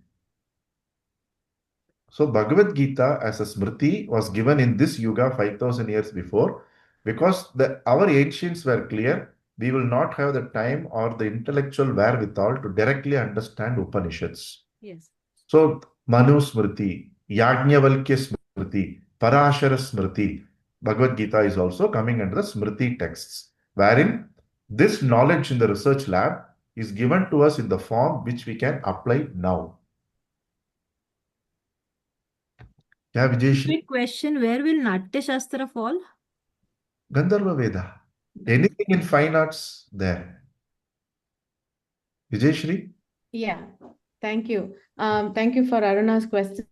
So Bhagavad Gita as a Smriti was given in this Yuga 5000 years before because our ancients were clear we will not have the time or the intellectual wherewithal to directly understand Upanishads. Yes. So Manu Smriti, Yajnavalkya Smriti, Parashara Smriti, Bhagavad Gita is also coming under the Smriti texts, wherein this knowledge in the research lab is given to us in the form which we can apply now. Yeah, Vijay, Quick question, where will Natya Shastra fall? Gandharva Veda. Anything in fine arts there. Vijay. Yeah, thank you. Thank you for Aruna's question.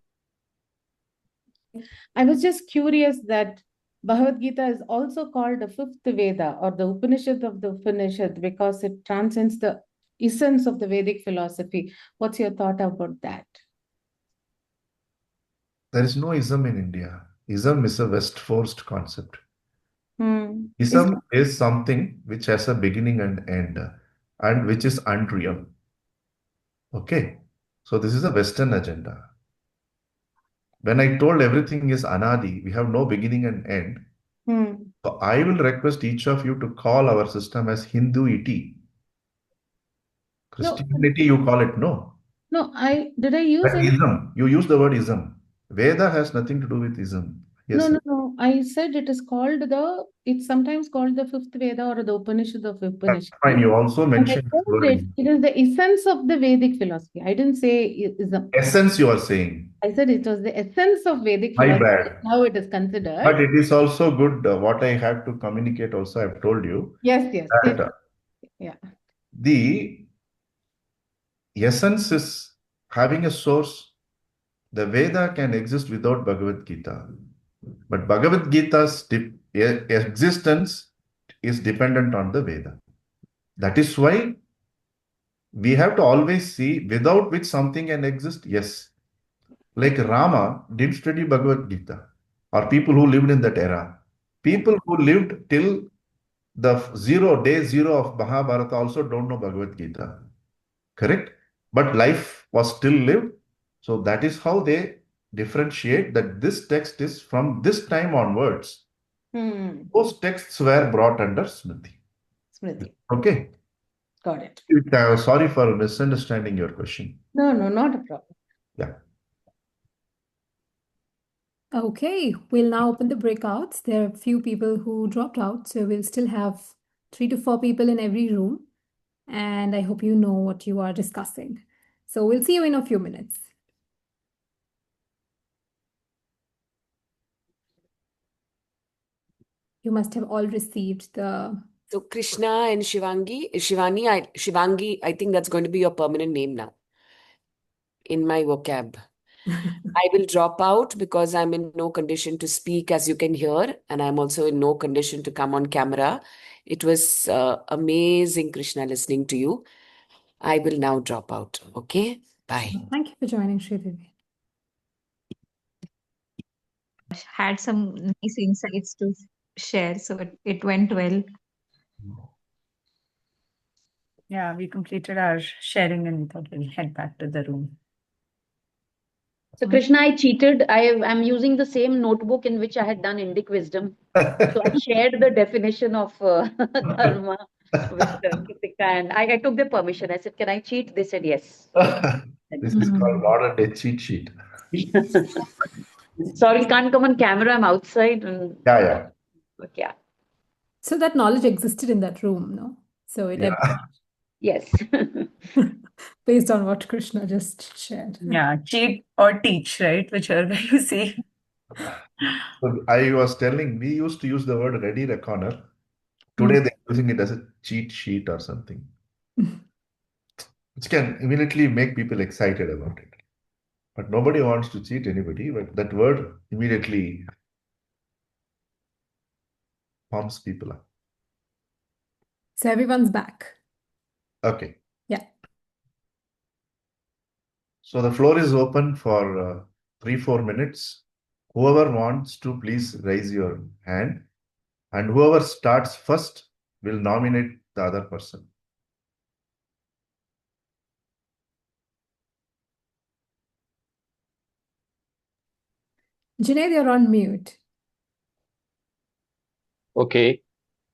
I was just curious that Bhagavad Gita is also called the fifth Veda or the Upanishad of the Upanishad because it transcends the essence of the Vedic philosophy. What's your thought about that? There is no ism in India. Ism is a West forced concept. Is Ism is something which has a beginning and end and which is unreal. Okay. So this is a Western agenda. When I told everything is anadi, we have no beginning and end. So I will request each of you to call our system as Hinduity. Christianity, you call it no. No, did I use But any? ism, you use the word ism. Veda has nothing to do with ism. Yes. No. I said it's sometimes called the fifth Veda or the Upanishad of That's Upanishad. fine. You also And I mentioned this told word it is the essence of the Vedic philosophy. I didn't say ism. essence, you are saying. I said it was the essence of Vedic My philosophy. bad. How it is considered. But it is also good. What I have to communicate also, I've told you Yes. that Yeah. the essence is having a source. The Veda can exist without Bhagavad Gita. But Bhagavad Gita's existence is dependent on the Veda. That is why we have to always see without which something can exist. Yes. Like Rama didn't study Bhagavad Gita, or people who lived in that era. People who lived till the day zero of Mahabharata also don't know Bhagavad Gita. Correct? But life was still lived. So that is how they differentiate that this text is from this time onwards. Those texts were brought under Smriti. Okay. Got it. Sorry for misunderstanding your question. No, not a problem. Yeah. Okay, we'll now open the breakouts. There are a few people who dropped out, so we'll still have 3 to 4 people in every room. And I hope you know what you are discussing. So we'll see you in a few minutes. You must have all received the... So Krishna and Shivangi, I think that's going to be your permanent name now in my vocab. I will drop out because I'm in no condition to speak, as you can hear, and I'm also in no condition to come on camera. It was amazing, Krishna, listening to you. I will now drop out. Okay? Bye. Thank you for joining, Sridevi. Had some nice insights to share, so it went well. Yeah, we completed our sharing and we thought we'll head back to the room. So Krishna, I cheated. I'm using the same notebook in which I had done Indic wisdom. So I shared the definition of dharma with Kritika, and I took their permission. I said, "Can I cheat?" They said yes. This is called modern day cheat sheet. Sorry, can't come on camera. I'm outside. And, Yeah. But yeah. So that knowledge existed in that room, no? So it Yes. based on what Krishna just shared. Yeah, cheat or teach, right? Whichever you see. So I was telling, we used to use the word ready reckoner. Today they're using it as a cheat sheet or something, which can immediately make people excited about it. But nobody wants to cheat anybody, but that word immediately pumps people up. So everyone's back. Okay. Yeah. So the floor is open for 3-4 minutes. Whoever wants to, please raise your hand. And whoever starts first will nominate the other person. Junaid, you're on mute. Okay.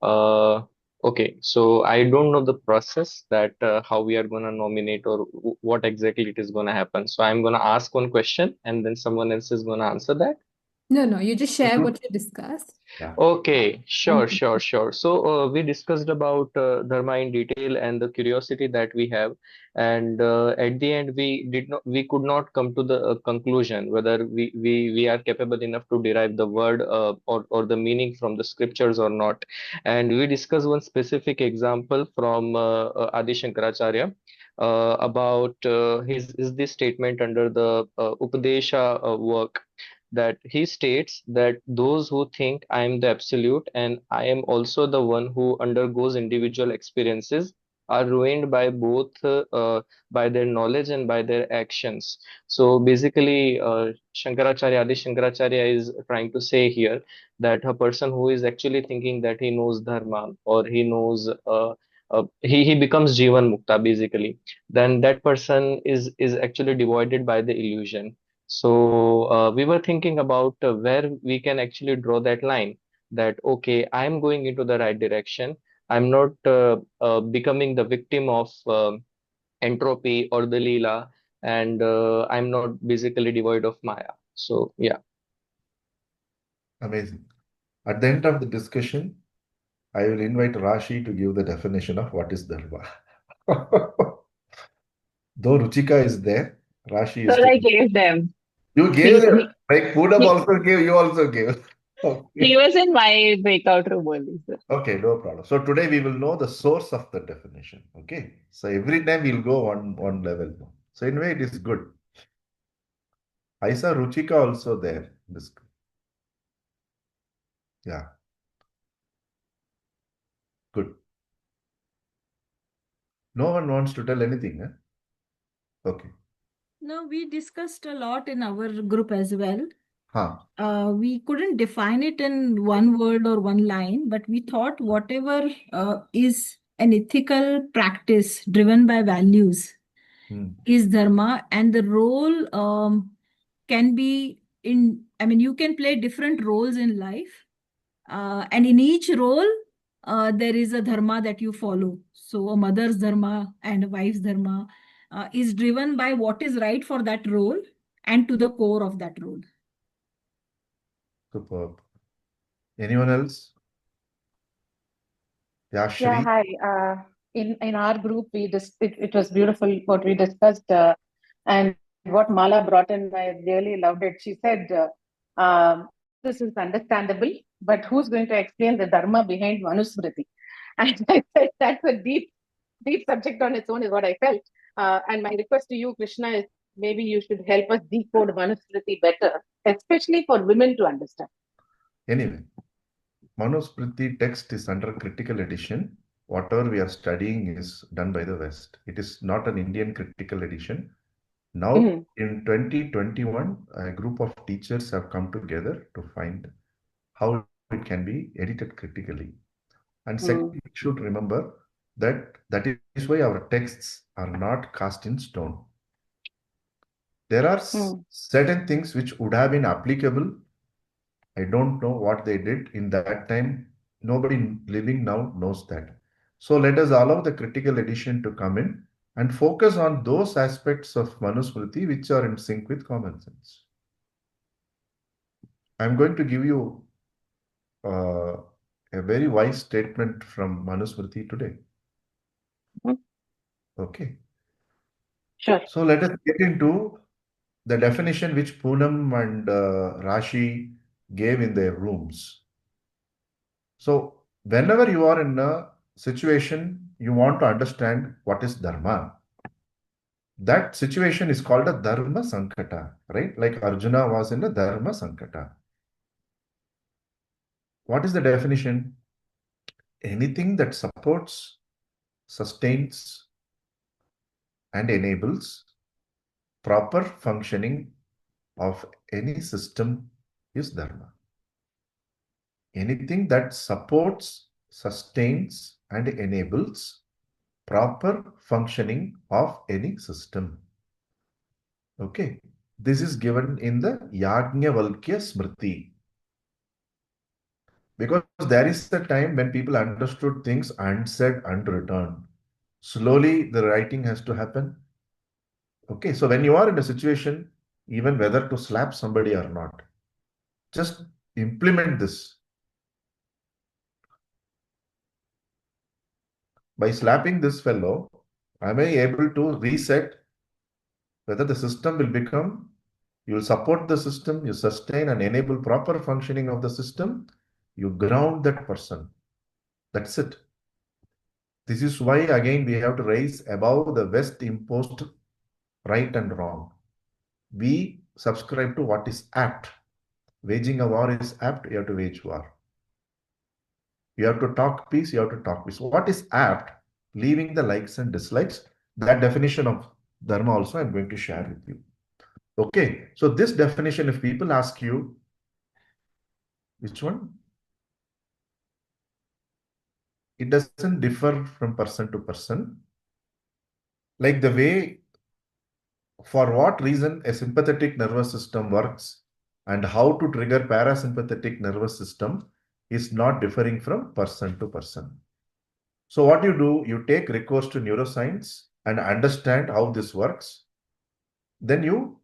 Okay. So I don't know the process that how we are gonna nominate or what exactly it is gonna happen. So I'm gonna ask one question and then someone else is gonna answer that. No, you just share what you discussed. Yeah. Okay, sure. So we discussed about dharma in detail and the curiosity that we have, and at the end we could not come to the conclusion whether we are capable enough to derive the word or the meaning from the scriptures or not. And we discussed one specific example from Adi Shankaracharya about his this statement under the Upadesha work that he states that those who think I am the absolute and I am also the one who undergoes individual experiences are ruined by both by their knowledge and by their actions. So basically, Adi Shankaracharya is trying to say here that a person who is actually thinking that he knows dharma or he knows he becomes Jivan Mukta basically, then that person is actually devoided by the illusion. So we were thinking about where we can actually draw that line that, okay, I'm going into the right direction. I'm not becoming the victim of entropy or the Leela, and I'm not basically devoid of Maya. So, yeah. Amazing. At the end of the discussion, I will invite Rashi to give the definition of what is dharma. Though Ruchika is there, Rashi is So I taking. gave them. You He, gave them. he, Like Poonam he, also gave, you also gave. he Okay. was in my breakout room only, sir. Okay, no problem. So today we will know the source of the definition. Okay. So every time we'll go one level. So in a way it is good. I saw Ruchika also there. This, yeah, good. No one wants to tell anything, eh? Okay. No, we discussed a lot in our group as well. Huh. We couldn't define it in one word or one line, but we thought whatever is an ethical practice driven by values is dharma, and the role can be in, I mean, you can play different roles in life, and in each role, there is a dharma that you follow. So, a mother's dharma and a wife's dharma is driven by what is right for that role and to the core of that role. Superb. Anyone else? Yeah, Yeah, Shri. hi. In our group, it was beautiful what we discussed, and what Mala brought in. I really loved it. She said, "This is understandable, but who's going to explain the dharma behind Manusmriti?" And I said, "That's a deep subject on its own," is what I felt. And my request to you, Krishna, is maybe you should help us decode Manusmriti better, especially for women to understand. Anyway, Manusmriti text is under critical edition. Whatever we are studying is done by the West. It is not an Indian critical edition. Now, in 2021, a group of teachers have come together to find how it can be edited critically. And second, we should remember that that is why our texts are not cast in stone. There are certain things which would have been applicable. I don't know what they did in that time. Nobody living now knows that. So let us allow the critical edition to come in and focus on those aspects of Manusmriti which are in sync with common sense. I'm going to give you a very wise statement from Manusmriti today. Okay. Sure. So let us get into the definition which Poonam and Rashi gave in their rooms. So whenever you are in a situation, you want to understand what is dharma. That situation is called a dharma sankata, right? Like Arjuna was in a dharma sankata. What is the definition? Anything that supports, sustains, and enables proper functioning of any system is dharma. Anything that supports, sustains, and enables proper functioning of any system. Okay. This is given in the Yajnavalkya Smriti. Because there is a time when people understood things unsaid, unreturned. Slowly, the writing has to happen. Okay, so when you are in a situation, even whether to slap somebody or not, just implement this. By slapping this fellow, am I able to reset whether the system will become, you will support the system, you sustain and enable proper functioning of the system, you ground that person. That's it. This is why, again, we have to raise above the West imposed right and wrong. We subscribe to what is apt. Waging a war is apt, you have to wage war. You have to talk peace, you have to talk peace. What is apt? Leaving the likes and dislikes. That definition of dharma also I'm going to share with you. Okay, so this definition, if people ask you, which one? It doesn't differ from person to person. Like the way, for what reason a sympathetic nervous system works and how to trigger parasympathetic nervous system is not differing from person to person. So what you do, you take recourse to neuroscience and understand how this works. Then you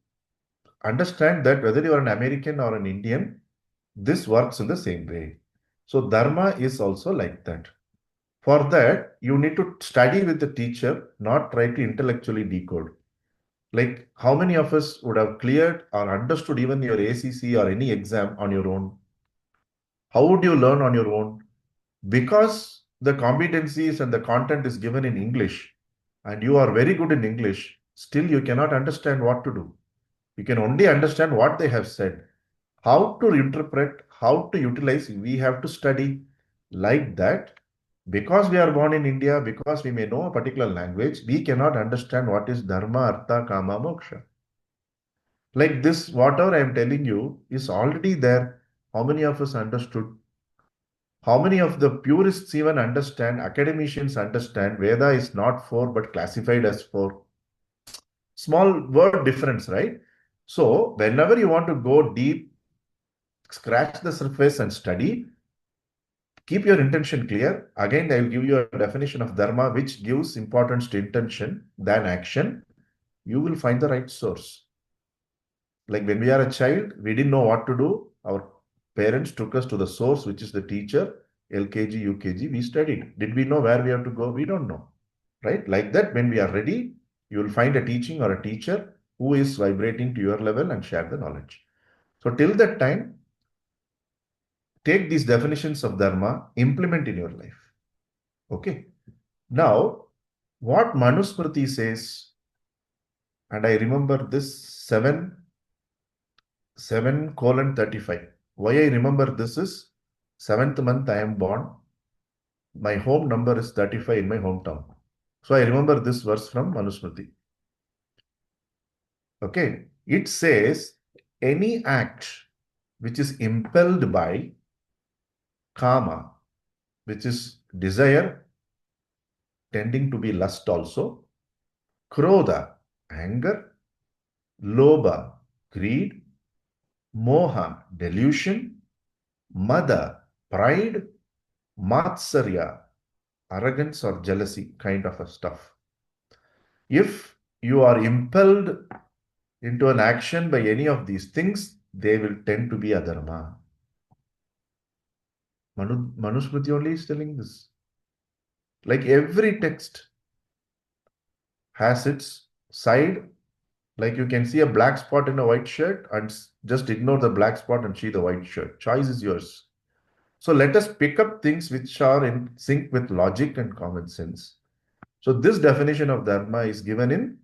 understand that whether you are an American or an Indian, this works in the same way. So dharma is also like that. For that, you need to study with the teacher, not try to intellectually decode. Like how many of us would have cleared or understood even your ACC or any exam on your own? How would you learn on your own? Because the competencies and the content is given in English and you are very good in English, still you cannot understand what to do. You can only understand what they have said. How to interpret, how to utilize, we have to study like that. Because we are born in India, because we may know a particular language, we cannot understand what is dharma, artha, kama, moksha. Like this, whatever I am telling you is already there. How many of us understood? How many of the purists even understand, academicians understand, Veda is not four but classified as four? Small word difference, right? So, whenever you want to go deep, scratch the surface and study, keep your intention clear. Again, I will give you a definition of dharma which gives importance to intention than action. You will find the right source. Like when we are a child, we didn't know what to do. Our parents took us to the source, which is the teacher, LKG, UKG. We studied. Did we know where we have to go? We don't know. Right? Like that, when we are ready, you will find a teaching or a teacher who is vibrating to your level and share the knowledge. So till that time, take these definitions of dharma, implement in your life. Okay. Now, what Manusmriti says, and I remember this 7:35. Why I remember this is 7th month I am born. My home number is 35 in my hometown. So I remember this verse from Manusmriti. Okay. It says, any act which is impelled by kama, which is desire, tending to be lust also, krodha, anger, lobha, greed, moha, delusion, mada, pride, matsarya, arrogance or jealousy kind of a stuff. If you are impelled into an action by any of these things, they will tend to be adharma. Manusmriti only is telling this. Like every text has its side. Like you can see a black spot in a white shirt and just ignore the black spot and see the white shirt. Choice is yours. So let us pick up things which are in sync with logic and common sense. So this definition of dharma is given in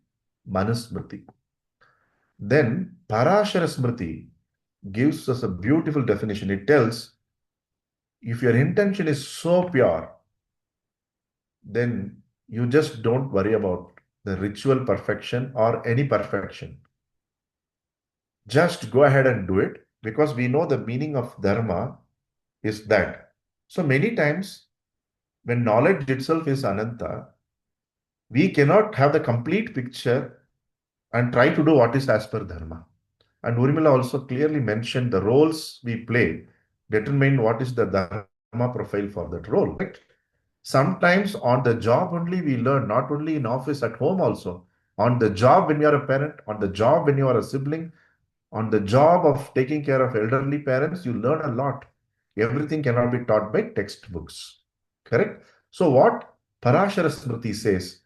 Manusmriti. Then Parashara Smriti gives us a beautiful definition. It tells if your intention is so pure, then you just don't worry about the ritual perfection or any perfection. Just go ahead and do it because we know the meaning of dharma is that. So many times when knowledge itself is ananta, we cannot have the complete picture and try to do what is as per dharma. And Urmila also clearly mentioned the roles we play determine what is the dharma profile for that role. Correct? Sometimes on the job only we learn, not only in office, at home also. On the job when you are a parent, on the job when you are a sibling, on the job of taking care of elderly parents, you learn a lot. Everything cannot be taught by textbooks. Correct? So what Parashara Smriti says,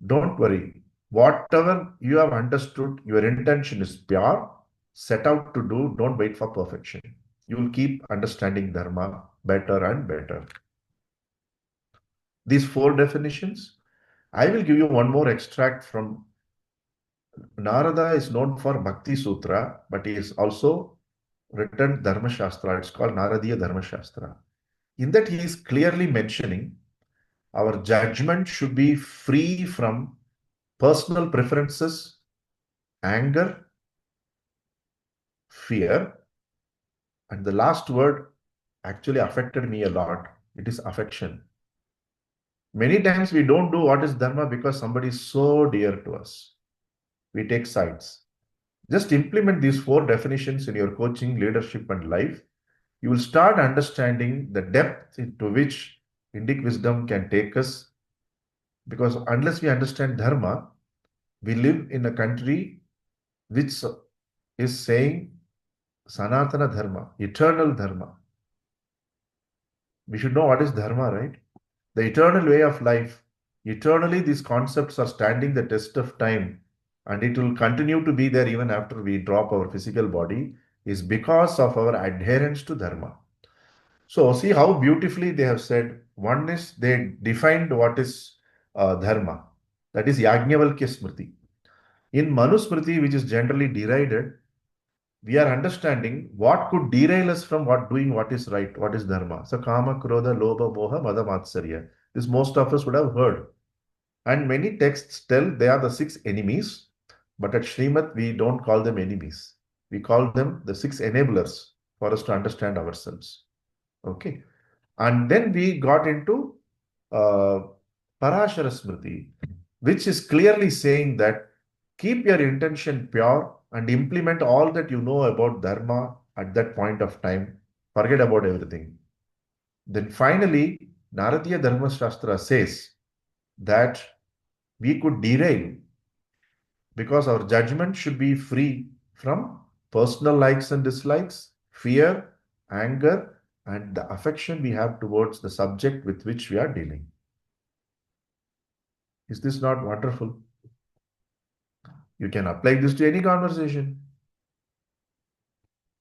don't worry. Whatever you have understood, your intention is pure, set out to do, don't wait for perfection. You will keep understanding Dharma better and better. These four definitions, I will give you one more extract from Narada is known for Bhakti Sutra, but he is also written Dharma Shastra. It's called Naradiya Dharma Shastra. In that, he is clearly mentioning our judgment should be free from personal preferences, anger, fear, and the last word actually affected me a lot. It is affection. Many times we don't do what is Dharma because somebody is so dear to us. We take sides. Just implement these four definitions in your coaching, leadership, and life. You will start understanding the depth into which Indic wisdom can take us. Because unless we understand Dharma, we live in a country which is saying Sanatana Dharma, eternal Dharma. We should know what is Dharma, right? The eternal way of life. Eternally, these concepts are standing the test of time, and it will continue to be there even after we drop our physical body, is because of our adherence to Dharma. So, see how beautifully they have said. One is they defined what is Dharma, that is Yajnavalkya Smriti. In Manusmriti, which is generally derided, we are understanding what could derail us from doing what is right, what is dharma. So kama, krodha, lobha, moha, mada, matsarya. This most of us would have heard. And many texts tell they are the six enemies, but at Srimad we don't call them enemies. We call them the six enablers for us to understand ourselves. Okay. And then we got into uh, Parashara Smriti, which is clearly saying that keep your intention pure and implement all that you know about Dharma at that point of time. Forget about everything. Then finally, Naradiya Dharma Shastra says that we could derail because our judgment should be free from personal likes and dislikes, fear, anger, and the affection we have towards the subject with which we are dealing. Is this not wonderful? You can apply this to any conversation.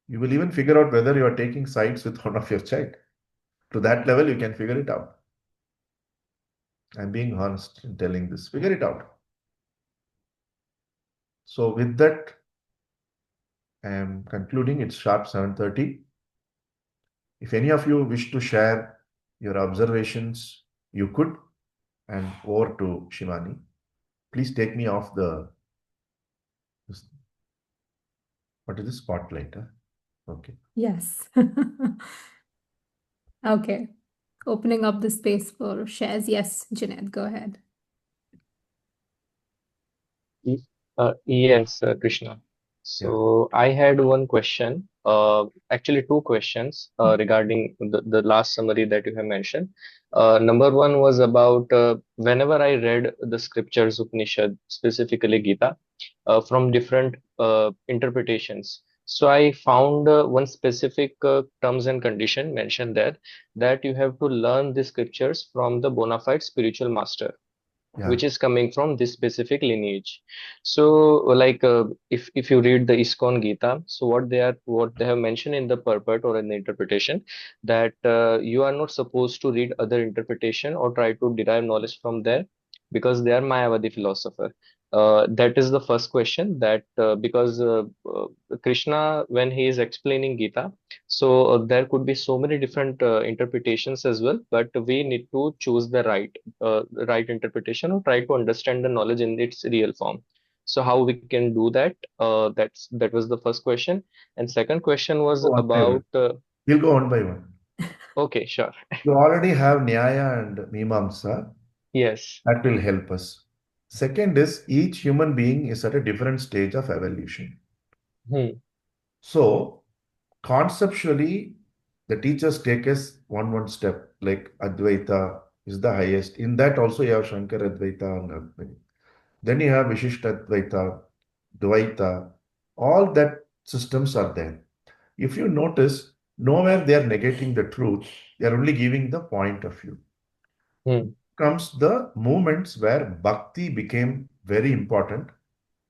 You will even figure out whether you are taking sides with one of your child. To that level, you can figure it out. I'm being honest in telling this. Figure it out. So with that, I am concluding. It's sharp 7:30. If any of you wish to share your observations, you could. And over to Shivani. Please take me off the, what is the spotlight? Huh? Okay. Yes. Okay. Opening up the space for shares. Yes, Junaid, go ahead. Y- yes, Krishna. Yeah. So I had one question, actually two questions regarding the last summary that you have mentioned. Number one was about whenever I read the scriptures, Upanishad, specifically Gita, from different interpretations. So I found one specific terms and condition mentioned there that you have to learn the scriptures from the bona fide spiritual master Yeah. which is coming from this specific lineage. So, like, if you read the ISKCON Gita, so what they have mentioned in the purport or in the interpretation that you are not supposed to read other interpretation or try to derive knowledge from there because they are Mayavadi philosopher. That is the first question that because Krishna, when he is explaining Gita, so there could be so many different interpretations as well, but we need to choose the right interpretation or try to understand the knowledge in its real form. So how we can do that? That was the first question. And second question was Go one by one. about We'll go one by one. okay, sure. You already have Nyaya and Mimamsa. Yes. That will help us. Second is each human being is at a different stage of evolution. Hmm. So conceptually, the teachers take us one step, like Advaita is the highest. In that also you have Shankar Advaita and Advaita. Then you have Vishishta Advaita, Dvaita. All that systems are there. If you notice, nowhere they are negating the truth. They are only giving the point of view. Hmm. Comes the moments where bhakti became very important.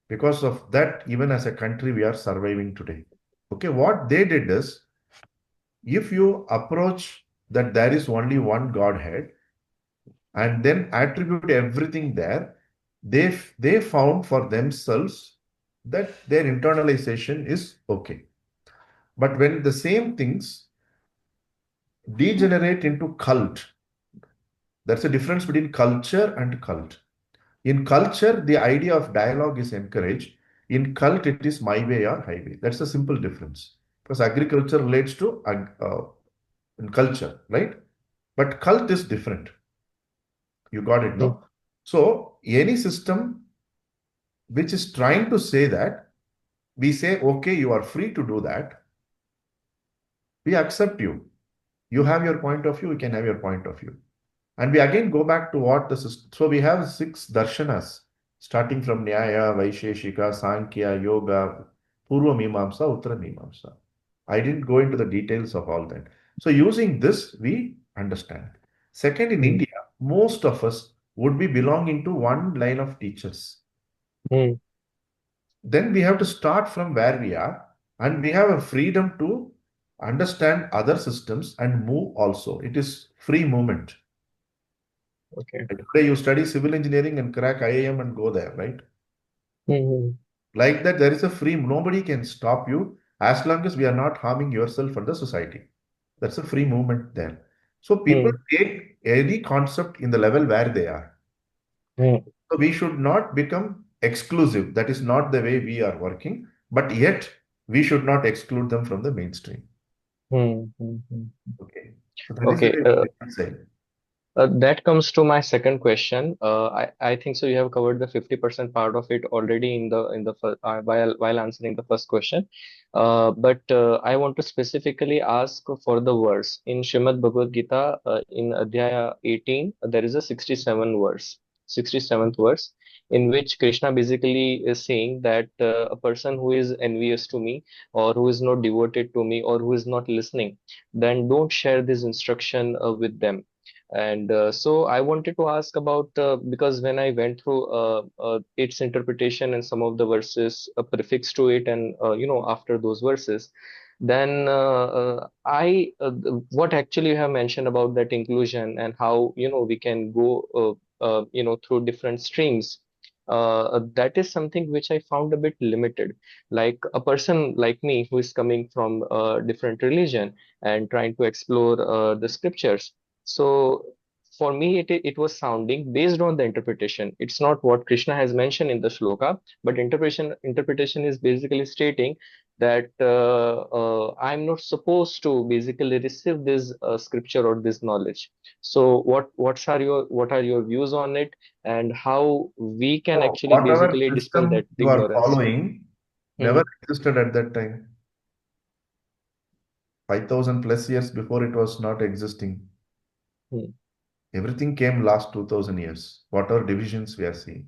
Because of that, even as a country, we are surviving today. Okay, what they did is, if you approach that there is only one Godhead and then attribute everything there, they found for themselves that their internalization is okay. But when the same things degenerate into cult, there's a difference between culture and cult. In culture, the idea of dialogue is encouraged. In cult, it is my way or highway. That's a simple difference. Because agriculture relates to in culture, right? But cult is different. You got it, Hmm. no? So any system which is trying to say that, we say, okay, you are free to do that. We accept you. You have your point of view, we can have your point of view. And we again go back to what the system. So we have 6 darshanas, starting from Nyaya, Vaisheshika, Sankhya, Yoga, Purva Mimamsa, Uttara Mimamsa. I didn't go into the details of all that. So using this, we understand. Second, in Hmm. India, most of us would be belonging to one line of teachers. Hmm. Then we have to start from where we are, and we have a freedom to understand other systems and move also. It is free movement. Okay. Like today you study civil engineering and crack IIM and go there, right? Hmm. Like that, there is a free, nobody can stop you as long as we are not harming yourself or the society. That's a free movement there. So people Hmm. take any concept in the level where they are. Hmm. So we should not become exclusive. That is not the way we are working, but yet we should not exclude them from the mainstream. Hmm. Hmm. Hmm. Okay. So that is the Okay. way we can say. That comes to my second question. I think so. You have covered the 50% part of it already while answering the first question. But I want to specifically ask for the verse in Srimad Bhagavad Gita in Adhyaya 18. There is a 67th verse, in which Krishna basically is saying that a person who is envious to me, or who is not devoted to me, or who is not listening, then don't share this instruction with them. And so I wanted to ask about because when I went through its interpretation and some of the verses prefixed to it, and after those verses, then what actually you have mentioned about that inclusion and how we can go through different streams. That is something which I found a bit limited. Like a person like me who is coming from a different religion and trying to explore the scriptures, so for me, it was sounding based on the interpretation. It's not what Krishna has mentioned in the shloka, but interpretation is basically stating that I'm not supposed to basically receive this scripture or this knowledge. So what are your views on it, and how we can So actually whatever basically dispel system that you are ignorance? following never Hmm. existed at that time. 5,000 plus years before it was not existing. Hmm. Everything came last 2000 years, whatever divisions we are seeing.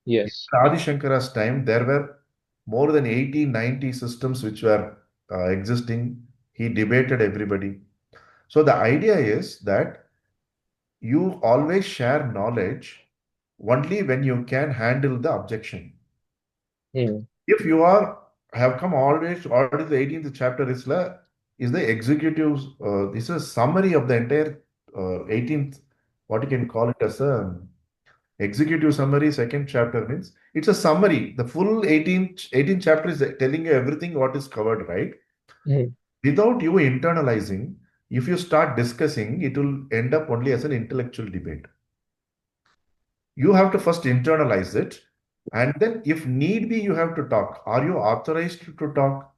In Yes. Adi Shankara's time, there were more than 80, 90 systems which were existing. He debated everybody. So the idea is that you always share knowledge only when you can handle the objection. Hmm. If you are have come already the 18th chapter is the executive. This is a summary of the entire 18th. What you can call it as a executive summary. Second chapter means it's a summary. The full 18th chapter is telling you everything what is covered, right? Hmm. Without you internalizing, if you start discussing, it will end up only as an intellectual debate. You have to first internalize it, and then if need be, you have to talk. Are you authorized to talk?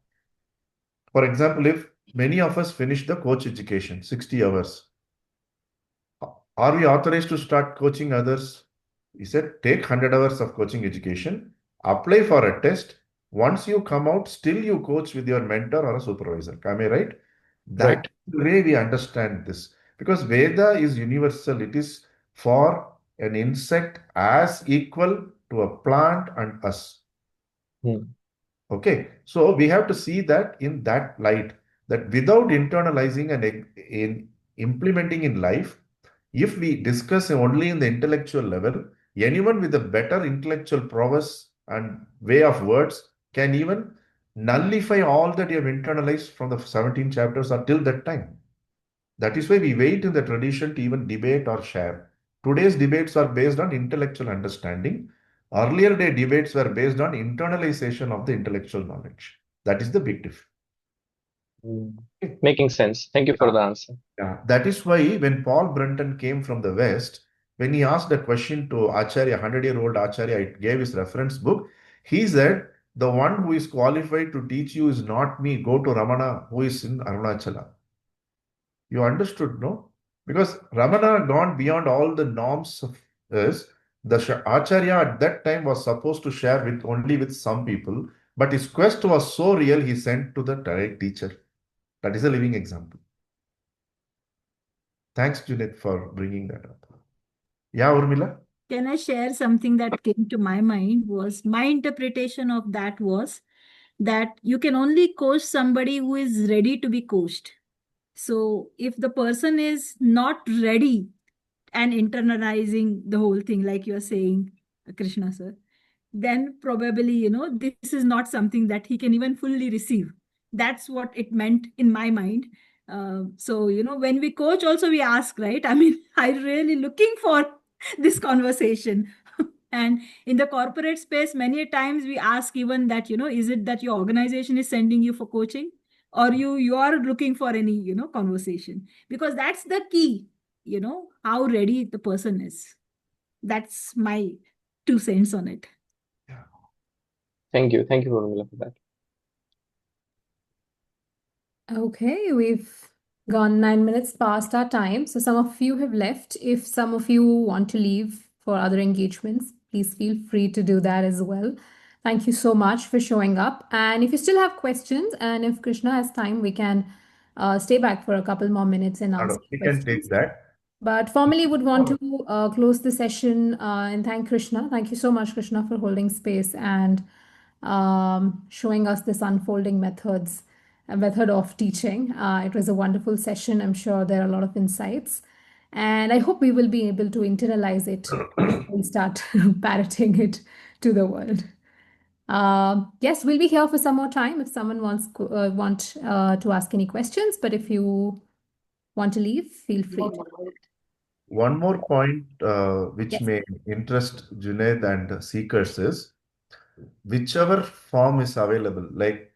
For example, if many of us finish the coach education, 60 hours, are we authorized to start coaching others? He said, take 100 hours of coaching education, apply for a test, Once you come out, still you coach with your mentor or a supervisor. Am I right? Right. That the way we understand this. Because Veda is universal. It is for an insect as equal to a plant and us. Hmm. Okay. So we have to see that in that light, that without internalizing and in implementing in life, if we discuss only in the intellectual level, anyone with a better intellectual prowess and way of words can even nullify all that you have internalized from the 17 chapters until that time. That is why we wait in the tradition to even debate or share. Today's debates are based on intellectual understanding. Earlier day debates were based on internalization of the intellectual knowledge. That is the big difference. Hmm. Making sense. Thank you for Yeah. the answer. Yeah, that is why when Paul Brunton came from the West, when he asked a question to Acharya, 100-year-old Acharya, I gave his reference book, he said, the one who is qualified to teach you is not me. Go to Ramana, who is in Arunachala. You understood, no? Because Ramana gone beyond all the norms of this. The Acharya at that time was supposed to share with only with some people, but his quest was so real, he sent to the direct teacher. That is a living example. Thanks, Junaid, for bringing that up. Yeah, Urmila? Can I share something that came to my mind? Was my interpretation of that was that you can only coach somebody who is ready to be coached. So if the person is not ready and internalizing the whole thing, like you're saying, Krishna sir, then probably, this is not something that he can even fully receive. That's what it meant in my mind. So, when we coach, also we ask, right? I mean, I'm really looking for this conversation. And in the corporate space, many times we ask even that, is it that your organization is sending you for coaching, or you are looking for any, conversation? Because that's the key, how ready the person is. That's my 2 cents on it. Thank you. Thank you, Urmila, for that. Okay, we've gone 9 minutes past our time. So some of you have left. If some of you want to leave for other engagements, please feel free to do that as well. Thank you so much for showing up. And if you still have questions, and if Krishna has time, we can stay back for a couple more minutes and answer We can questions. take that. But formally would want to close the session and thank Krishna. Thank you so much, Krishna, for holding space and showing us this unfolding methods, a method of teaching. It was a wonderful session. I'm sure there are a lot of insights. And I hope we will be able to internalize it and start parroting it to the world. Yes, we'll be here for some more time if someone want to ask any questions. But if you want to leave, feel free to. One more point which Yes. may interest Junaid and seekers is whichever form is available, like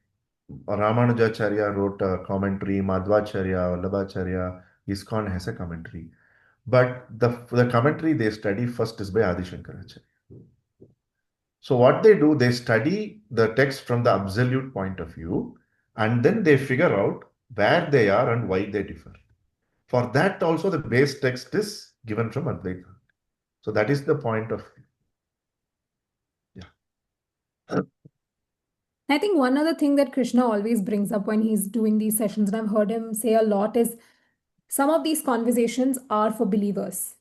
Ramanujacharya wrote a commentary, Madhvacharya, Vallabhacharya, ISKCON has a commentary. But the commentary they study first is by Adi Shankaracharya. So what they do, they study the text from the absolute point of view, and then they figure out where they are and why they differ. For that also the base text is given from Advaita. So that is the point of I think one other thing that Krishna always brings up when he's doing these sessions, and I've heard him say a lot, is some of these conversations are for believers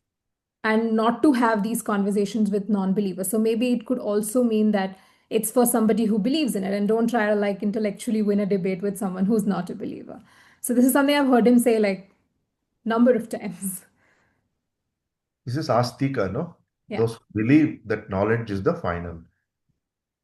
and not to have these conversations with non-believers. So maybe it could also mean that it's for somebody who believes in it, and don't try to like intellectually win a debate with someone who's not a believer. So this is something I've heard him say like number of times. This is Astika, no? Yeah. Those who believe that knowledge is the final.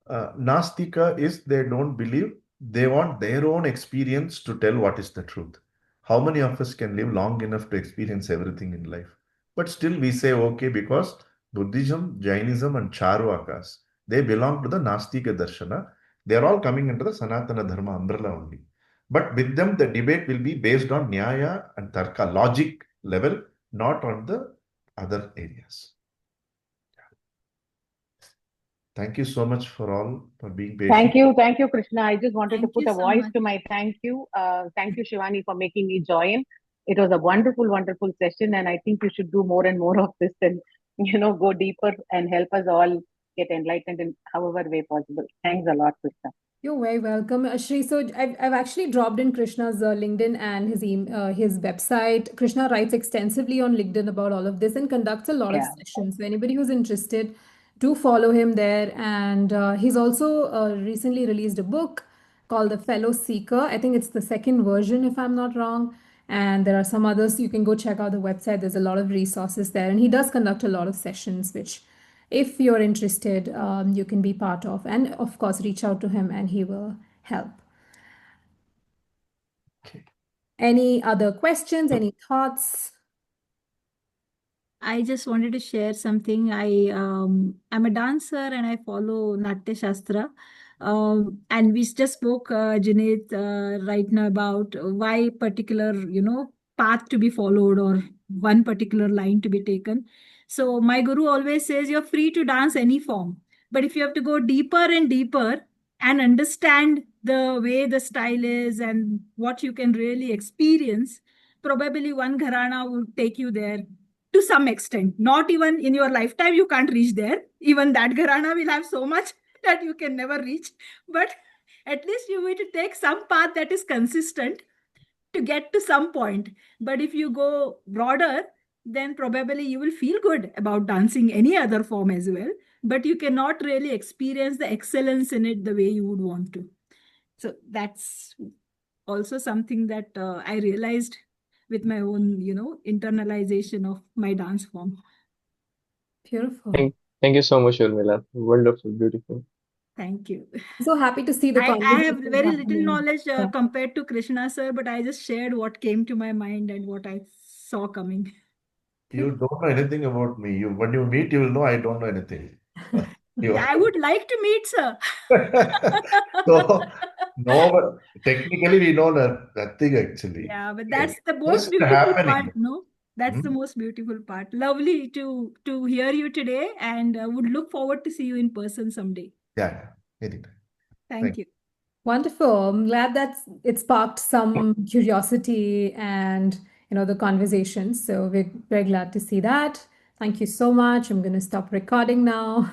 Nastika is they don't believe, they want their own experience to tell what is the truth. How many of us can live long enough to experience everything in life? But still we say okay because Buddhism, Jainism, and Charvakas, they belong to the Nastika Darshana. They are all coming under the Sanatana Dharma umbrella only. But with them, the debate will be based on Nyaya and Tarka, logic level, not on the other areas. Thank you so much for all for being patient. Thank you, Krishna. I just wanted to Thank put you a so voice much. to my thank you. Thank you, Shivani, for making me join. It was a wonderful, wonderful session, and I think you should do more and more of this and go deeper and help us all get enlightened in however way possible. Thanks a lot, Krishna. You're very welcome, Shri. So I've actually dropped in Krishna's LinkedIn and his website. Krishna writes extensively on LinkedIn about all of this and conducts a lot of Yeah. sessions. So anybody who's interested, do follow him there. And he's also recently released a book called The Fellow Seeker. I think it's the second version, if I'm not wrong. And there are some others. You can go check out the website. There's a lot of resources there. And he does conduct a lot of sessions, which if you're interested, you can be part of. And of course, reach out to him and he will help. Okay. Any other questions? Any thoughts? I just wanted to share something. I'm a dancer and I follow Natya Shastra. And we just spoke, Junaid, right now about why particular, path to be followed or one particular line to be taken. So my guru always says you're free to dance any form, but if you have to go deeper and deeper and understand the way the style is and what you can really experience, probably one gharana will take you there to some extent. Not even in your lifetime, you can't reach there. Even that gharana will have so much that you can never reach. But at least you will to take some path that is consistent to get to some point. But if you go broader, then probably you will feel good about dancing any other form as well. But you cannot really experience the excellence in it the way you would want to. So that's also something that I realized with my own, internalization of my dance form. Beautiful. Thank you so much, Urmila. Wonderful, beautiful. Thank you. So happy to see the I have conversation very little happening. knowledge Yeah. compared to Krishna sir, but I just shared what came to my mind and what I saw coming. You don't know anything about me. When you meet, you will know I don't know anything. I would like to meet sir. So, no, but technically we know nothing actually. Yeah, but Okay. that's the most Just beautiful part, happening. no? That's the most beautiful part. Lovely to hear you today, and would look forward to see you in person someday. Yeah, anytime. Thank you. Wonderful. I'm glad that it sparked some curiosity and the conversation. So we're very glad to see that. Thank you so much. I'm going to stop recording now.